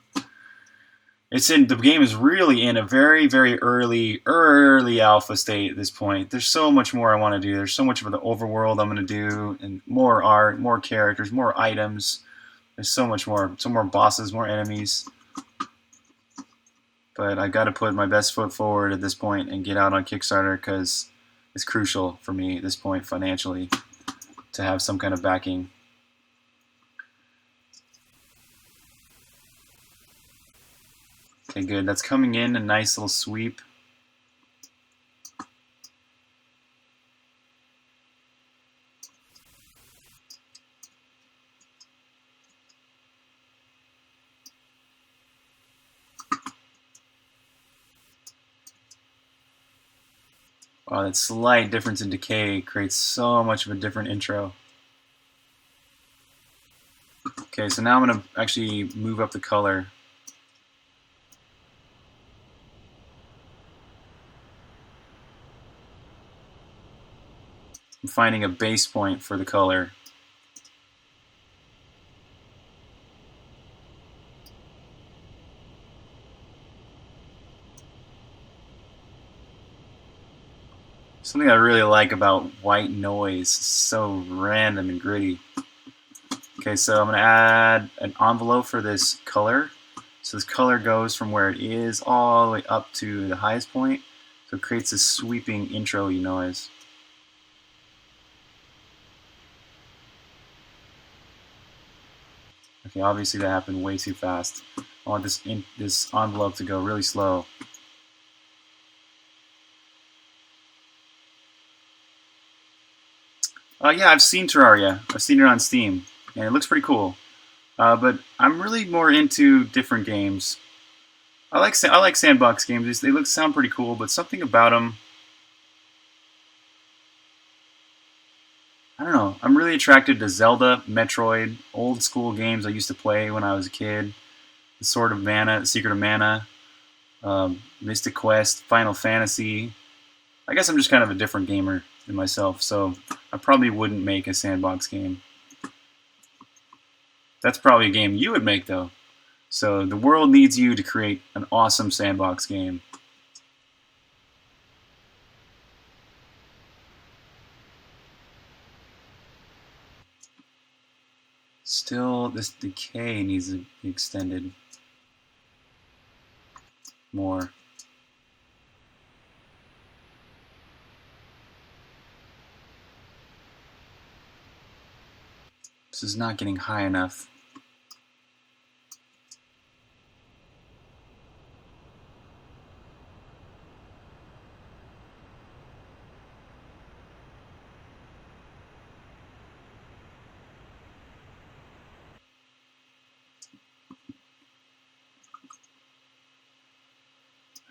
A: The game is really in a very, very early alpha state at this point. There's so much more I want to do. There's so much of the overworld I'm going to do, and more art, more characters, more items. There's so much more. Some more bosses, more enemies. But I got to put my best foot forward at this point and get out on Kickstarter, because it's crucial for me at this point financially to have some kind of backing. Okay, good. That's coming in, a nice little sweep. Wow, that slight difference in decay creates so much of a different intro. Okay, so now I'm going to actually move up the color. I'm finding a base point for the color. Something I really like about white noise. It's so random and gritty. Okay, Okay, so I'm going to add an envelope for this color. So this color goes from where it is all the way up to the highest point. So it creates this sweeping intro-y noise. Okay, obviously that happened way too fast. I want this envelope to go really slow. Yeah, I've seen Terraria. I've seen it on Steam, and it looks pretty cool. But I'm really more into different games. I like sandbox games. They sound pretty cool, but something about them, I don't know. I'm really attracted to Zelda, Metroid, old school games I used to play when I was a kid. The Sword of Mana, Secret of Mana, Mystic Quest, Final Fantasy. I guess I'm just kind of a different gamer than myself, so I probably wouldn't make a sandbox game. That's probably a game you would make, though. So the world needs you to create an awesome sandbox game. Still, this decay needs to be extended more. This is not getting high enough.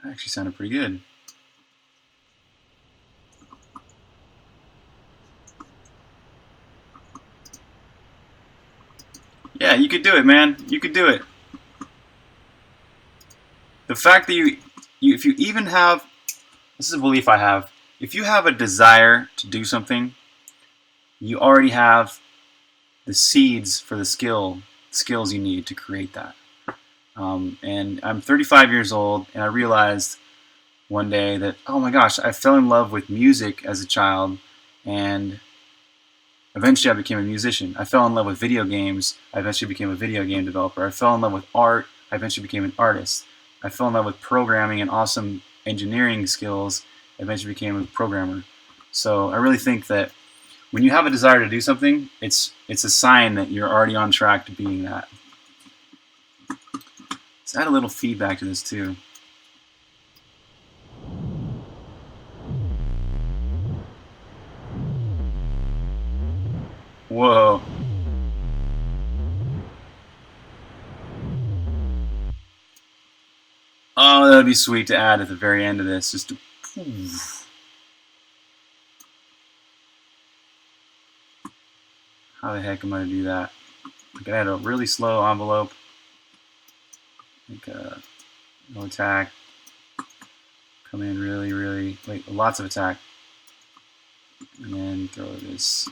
A: That actually sounded pretty good. Yeah, you could do it, man. You could do it. The fact that if you even have, this is a belief I have, if you have a desire to do something, you already have the seeds for the skills you need to create that. And I'm 35 years old, and I realized one day that, oh my gosh, I fell in love with music as a child, and eventually I became a musician. I fell in love with video games. I eventually became a video game developer. I fell in love with art. I eventually became an artist. I fell in love with programming and awesome engineering skills. I eventually became a programmer. So I really think that when you have a desire to do something, it's a sign that you're already on track to being that. Let's add a little feedback to this too. Whoa. Oh, that'd be sweet to add at the very end of this. Just to, how the heck am I going to do that? I can add a really slow envelope. Like no attack. Come in really, wait, lots of attack. And then throw this.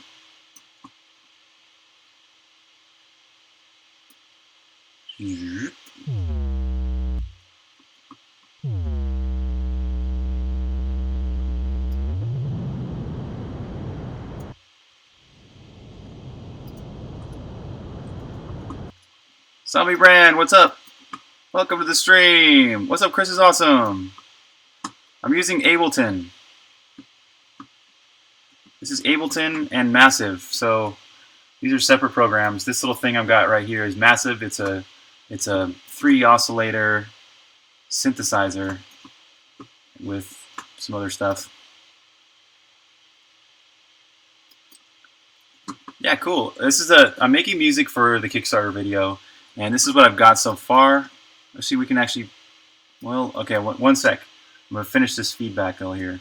A: Zombie Brand, what's up? Welcome to the stream. What's up, Chris is awesome. I'm using Ableton. This is Ableton and Massive. So these are separate programs. This little thing I've got right here is Massive. It's a 3 oscillator synthesizer with some other stuff. Yeah, cool. I'm making music for the Kickstarter video, and this is what I've got so far. Let's see, we can actually, well, okay, one sec. I'm going to finish this feedback though here.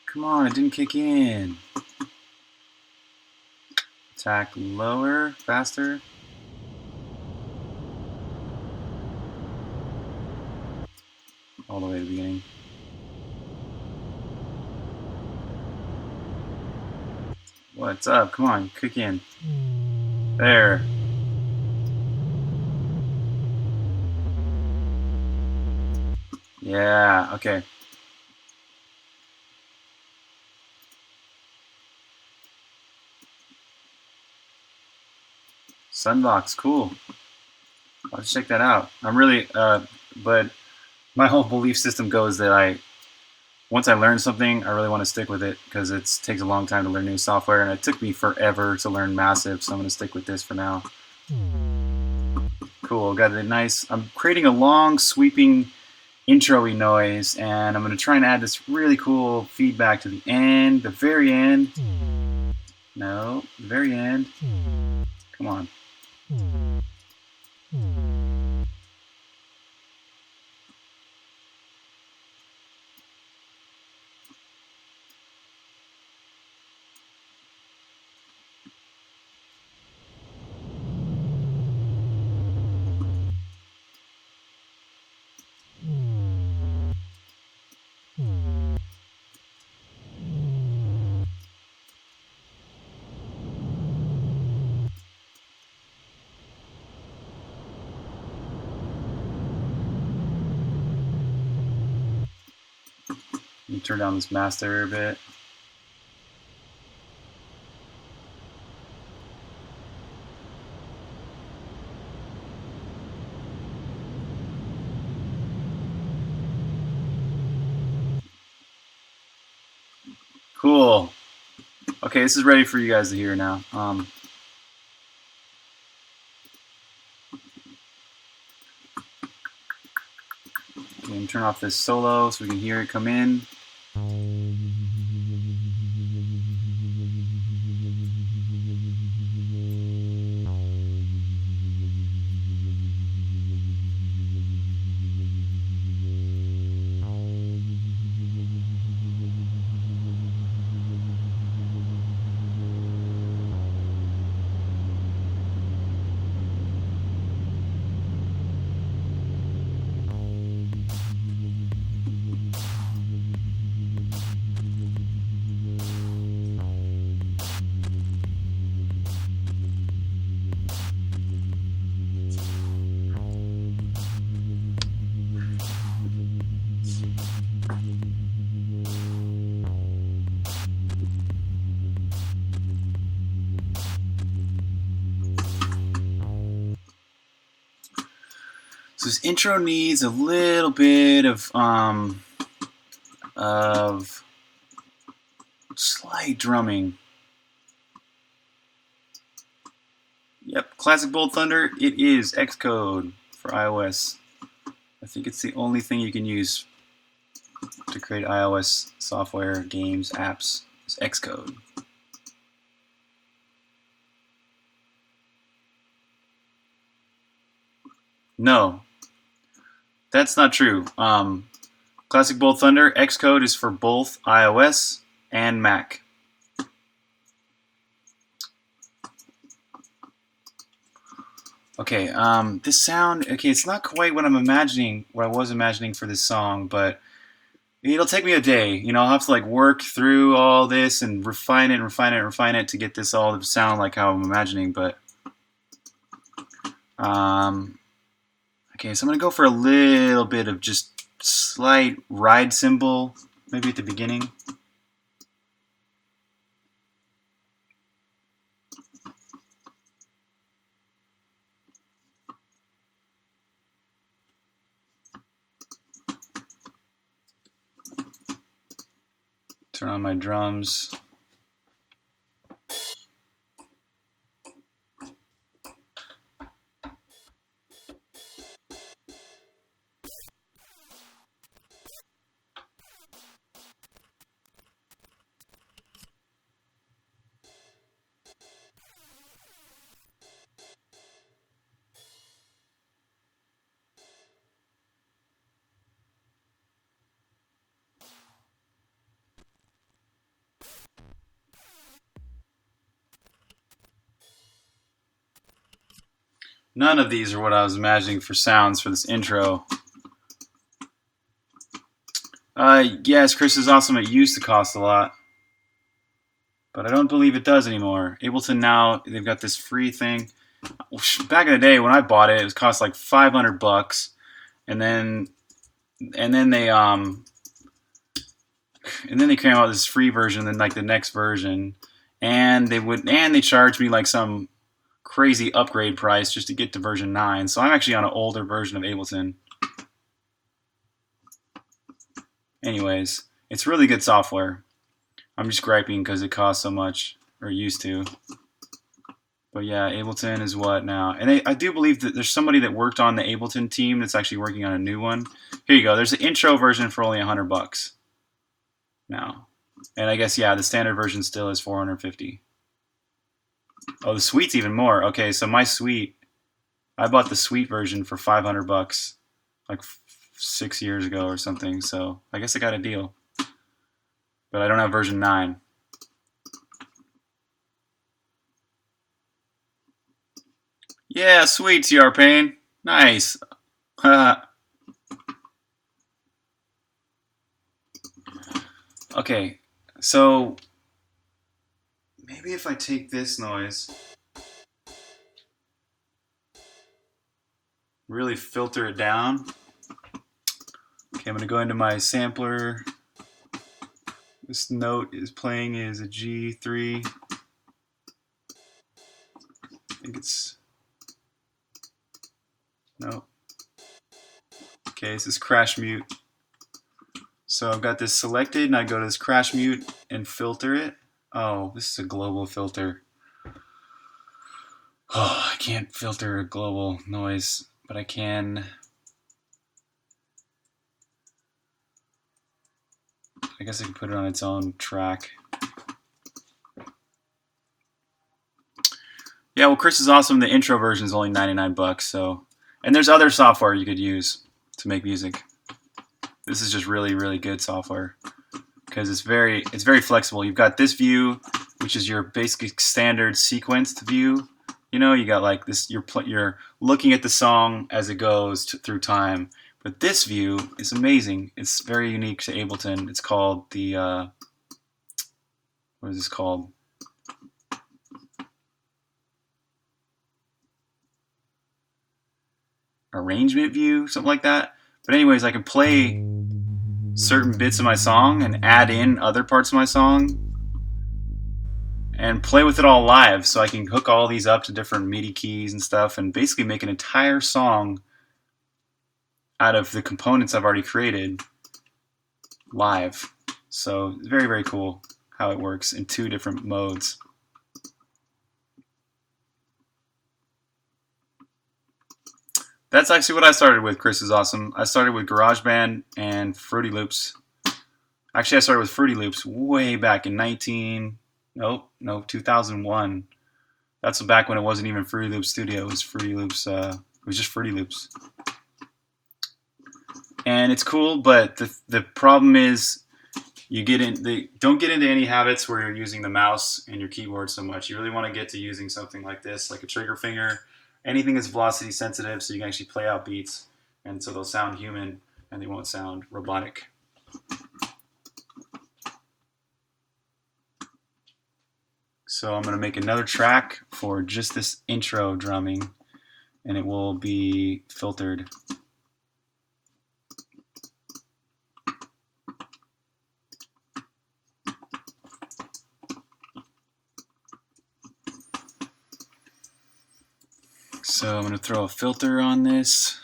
A: Come on, it didn't kick in. Attack lower, faster. All the way to the beginning. What's up? Come on, kick in. There. Yeah, okay. Sunbox, cool. I'll just check that out. I'm really, but my whole belief system goes that once I learn something, I really want to stick with it because it takes a long time to learn new software, and it took me forever to learn Massive, so I'm going to stick with this for now. Cool, got a nice, I'm creating a long, sweeping intro-y noise, and I'm going to try and add this really cool feedback to the end, the very end. No, the very end. Come on. Let me turn down this master a bit. Cool. Okay, this is ready for you guys to hear now. Okay, turn off this solo so we can hear it come in. So this intro needs a little bit of slight drumming. Yep, Classic Bolt Thunder. It is Xcode for iOS. I think it's the only thing you can use to create iOS software, games, apps. Is Xcode. No, that's not true. Classic Bolt Thunder, Xcode is for both iOS and Mac. Okay, this sound, okay, it's not quite what I'm imagining, what I was imagining for this song, but it'll take me a day. You know, I'll have to like work through all this and refine it to get this all to sound like how I'm imagining, but okay, so I'm gonna go for a little bit of just slight ride cymbal, maybe at the beginning. Turn on my drums. None of these are what I was imagining for sounds for this intro. Yes, Chris is awesome. It used to cost a lot, but I don't believe it does anymore. Ableton now, they've got this free thing. Back in the day when I bought it, it cost like $500, and then and then they came out with this free version, then like the next version, and they charged me like some crazy upgrade price just to get to version 9. So I'm actually on an older version of Ableton. Anyways, it's really good software. I'm just griping because it costs so much, or used to. But yeah, Ableton is what now? And I do believe that there's somebody that worked on the Ableton team that's actually working on a new one. Here you go. There's an intro version for only $100 now. And I guess, yeah, the standard version still is $450. Oh, the suite's even more. Okay, so my suite, I bought the suite version for $500 like 6 years ago or something. So I guess I got a deal. But I don't have version 9. Yeah, sweet, CR Pain. Nice. Okay, so maybe if I take this noise, really filter it down. Okay, I'm going to go into my sampler. This note is playing is a G3. I think it's... No. Okay, this is crash mute. So I've got this selected, and I go to this crash mute and filter it. Oh, this is a global filter. Oh, I can't filter a global noise, but I can... I guess I can put it on its own track. Yeah, well, Chris is awesome. The intro version is only $99, so... And there's other software you could use to make music. This is just really, really good software because it's very flexible. You've got this view, which is your basic standard sequenced view. You know, you got like this. You're looking at the song as it goes through time. But this view is amazing. It's very unique to Ableton. It's called the what is this called? Arrangement view, something like that. But anyways, I can play certain bits of my song and add in other parts of my song and play with it all live, so I can hook all these up to different MIDI keys and stuff and basically make an entire song out of the components I've already created live. So it's very, very cool how it works in 2 different modes. That's actually what I started with. Chris is awesome. I started with GarageBand and Fruity Loops. Actually, I started with Fruity Loops way back in 2001. That's back when it wasn't even Fruity Loops Studio. It was Fruity Loops. It was just Fruity Loops. And it's cool, but the problem is don't get into any habits where you're using the mouse and your keyboard so much. You really want to get to using something like this, like a trigger finger. Anything that's velocity sensitive, so you can actually play out beats, and so they'll sound human and they won't sound robotic. So I'm going to make another track for just this intro drumming, and it will be filtered. So I'm going to throw a filter on this.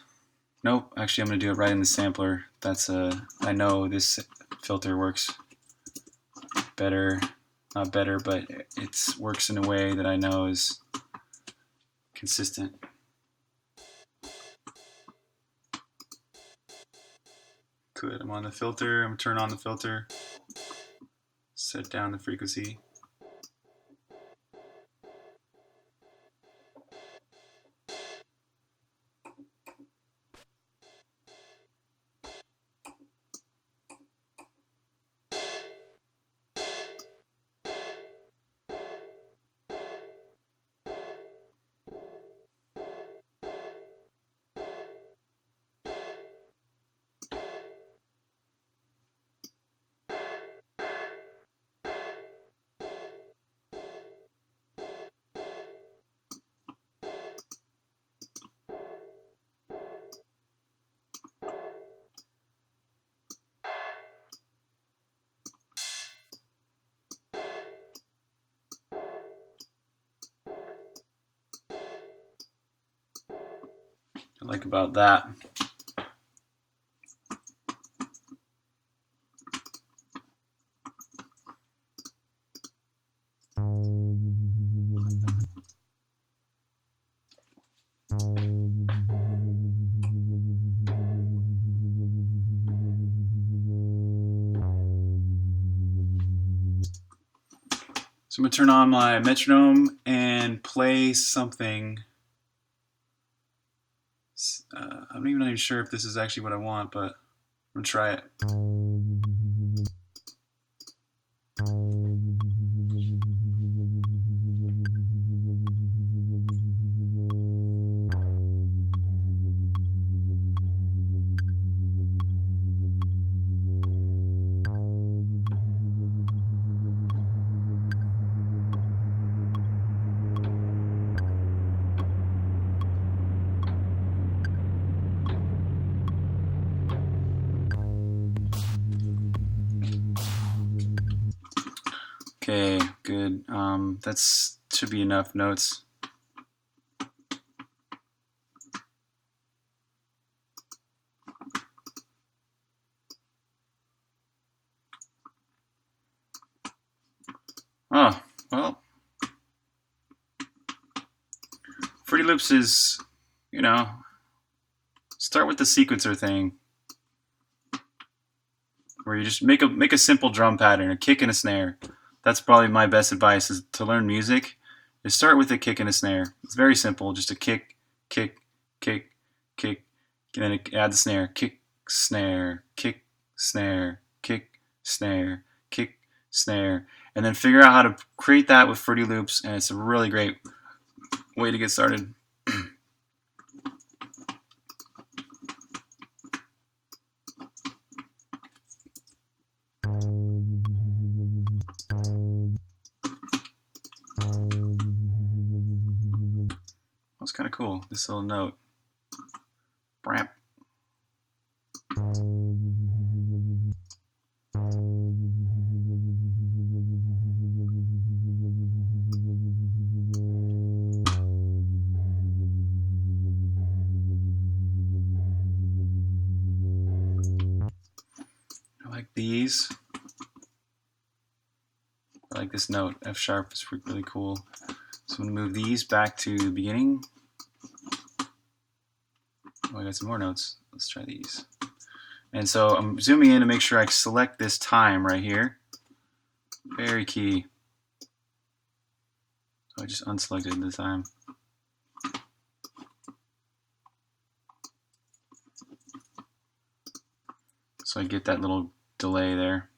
A: Nope, actually I'm going to do it right in the sampler. I know this filter works better. Not better, but it works in a way that I know is consistent. Good, I'm on the filter. I'm going to turn on the filter. Set down the frequency. like about that. So I'm going to turn on my metronome and play something. I'm not even sure if this is actually what I want, but I'm going to try it. Okay, good. That's should be enough notes. Oh, well. Fruity Loops is, you know, start with the sequencer thing, where you just make a simple drum pattern, a kick and a snare. That's probably my best advice is to learn music. Is start with a kick and a snare. It's very simple, just a kick, kick, kick, kick, and then add the snare. Kick, snare, kick, snare, kick, snare, kick, snare, and then figure out how to create that with Fruity Loops, and it's a really great way to get started. That's kind of cool, this little note. Bramp. I like these. I like this note. F sharp is really cool. So I'm going to move these back to the beginning. Oh, I got some more notes. Let's try these. And so I'm zooming in to make sure I select this time right here. Very key. So I just unselected the time. So I get that little delay there.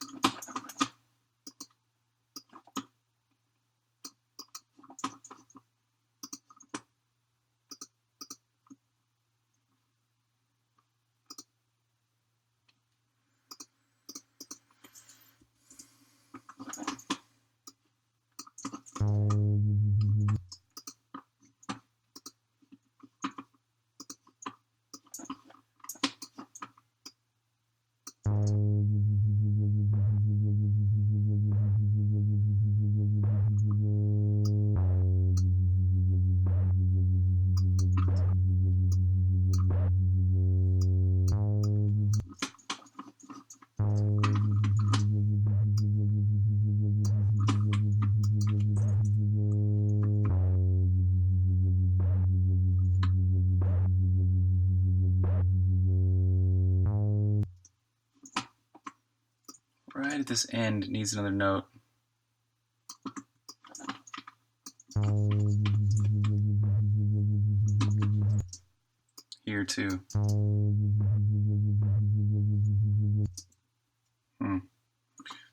A: Right at this end, it needs another note. Here too.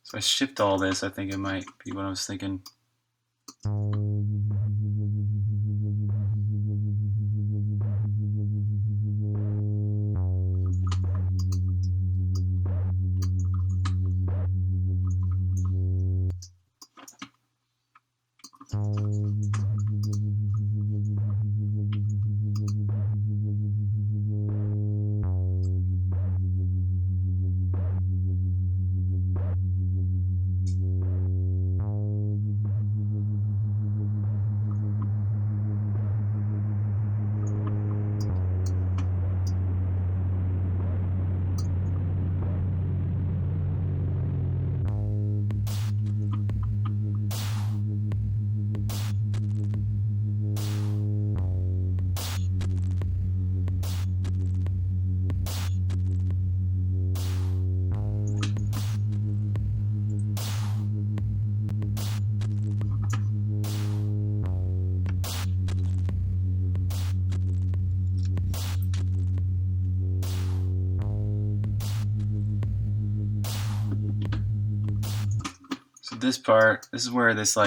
A: So I shift all this, I think it might be what I was thinking. So this part, this is where this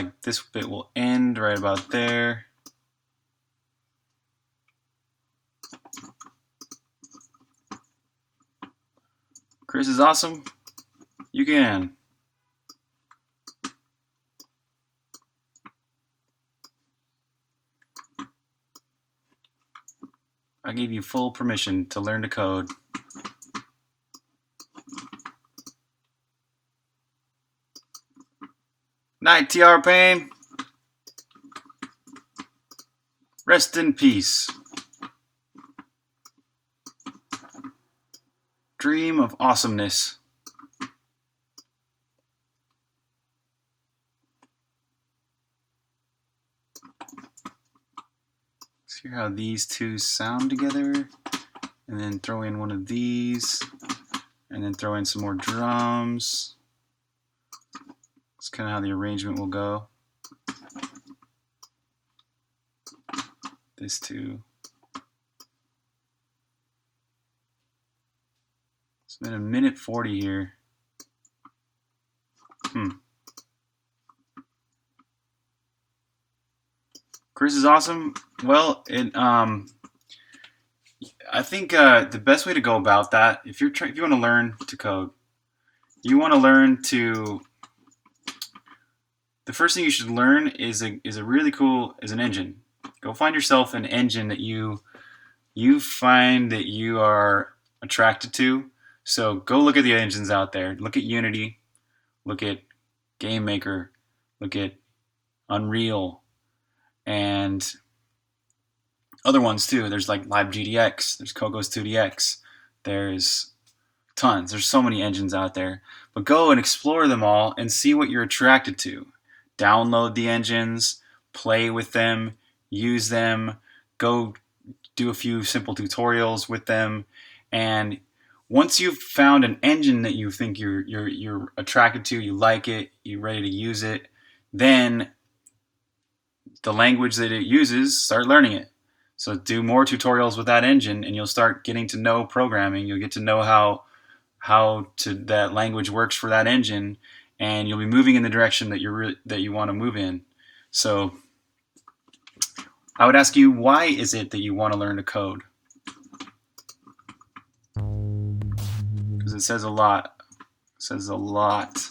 A: bit will end right about there. Chris is awesome. You can. I gave you full permission to learn to code. Night, TR Payne. Rest in peace. Dream of awesomeness. Let's hear how these two sound together. And then throw in one of these. And then throw in some more drums. That's kind of how the arrangement will go. This too. It's been 1:40 here. Chris is awesome. Well, I think the best way to go about that, if you want to learn to code, you want to learn to. The first thing you should learn is an engine. Go find yourself an engine that you find that you are attracted to. So go look at the engines out there. Look at Unity, look at Game Maker, look at Unreal, and other ones too. There's like LiveGDX, there's Cogos 2DX, there's tons. There's so many engines out there. But go and explore them all and see what you're attracted to. Download the engines, play with them, use them, go do a few simple tutorials with them, and once you've found an engine that you think you're attracted to, you like it, you're ready to use it, then the language that it uses, start learning it. So do more tutorials with that engine, and you'll start getting to know programming. You'll get to know how that language works for that engine, and you'll be moving in the direction that you want to move in. So I would ask you, why is it that you want to learn to code? Because it says a lot. It says a lot.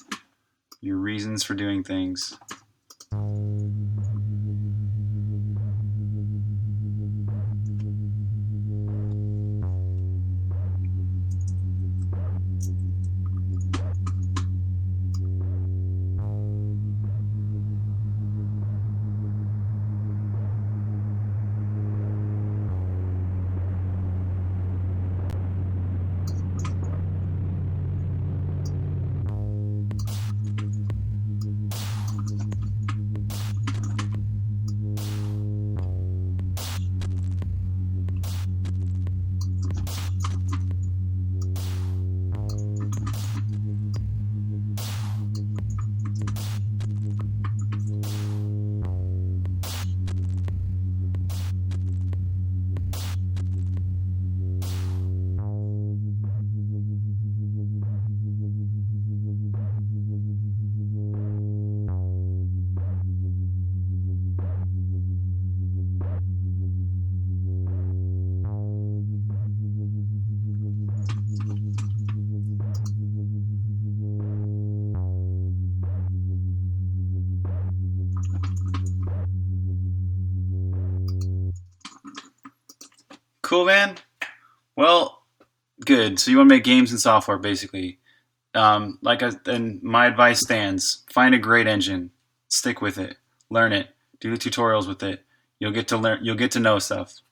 A: Your reasons for doing things. Cool, man. Well, good. So you want to make games and software, basically. And my advice stands: find a great engine, stick with it, learn it, do the tutorials with it. You'll get to learn. You'll get to know stuff.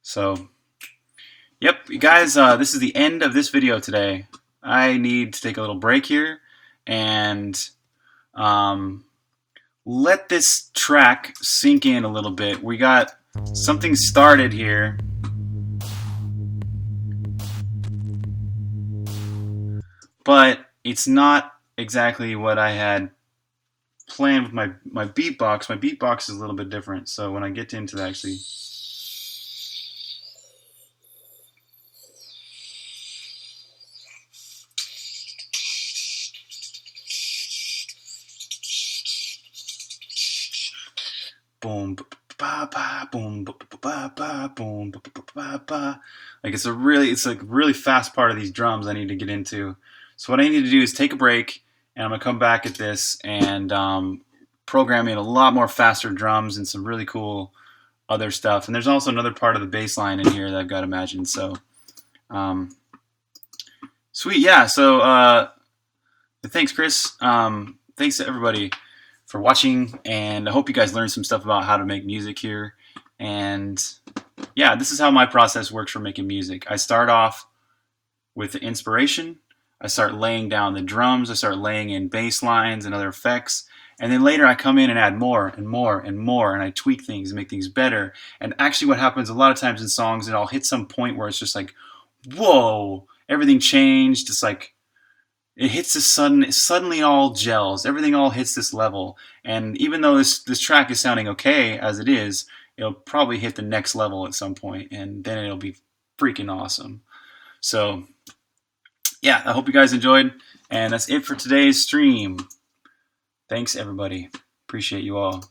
A: So, yep, you guys. This is the end of this video today. I need to take a little break here and let this track sink in a little bit. We got something started here. But it's not exactly what I had planned with my beatbox. My beatbox is a little bit different. So when I get into that, actually. boom, ba ba boom, ba ba ba boom, ba ba ba. Like it's like really fast part of these drums I need to get into. So what I need to do is take a break, and I'm gonna come back at this and program in a lot more faster drums and some really cool other stuff. And there's also another part of the bass line in here that I've got imagined. So sweet, yeah. So thanks, Chris. Thanks to everybody for watching, and I hope you guys learned some stuff about how to make music here. And yeah, this is how my process works for making music. I start off with the inspiration. I start laying down the drums. I start laying in bass lines and other effects. And then later I come in and add more and more and more, and I tweak things and make things better. And actually what happens a lot of times in songs, I'll hit some point where it's just like, whoa, everything changed. It's like, it hits this suddenly all gels. Everything all hits this level. And even though this track is sounding okay as it is, it'll probably hit the next level at some point, and then it'll be freaking awesome. So yeah, I hope you guys enjoyed, and that's it for today's stream. Thanks, everybody. Appreciate you all.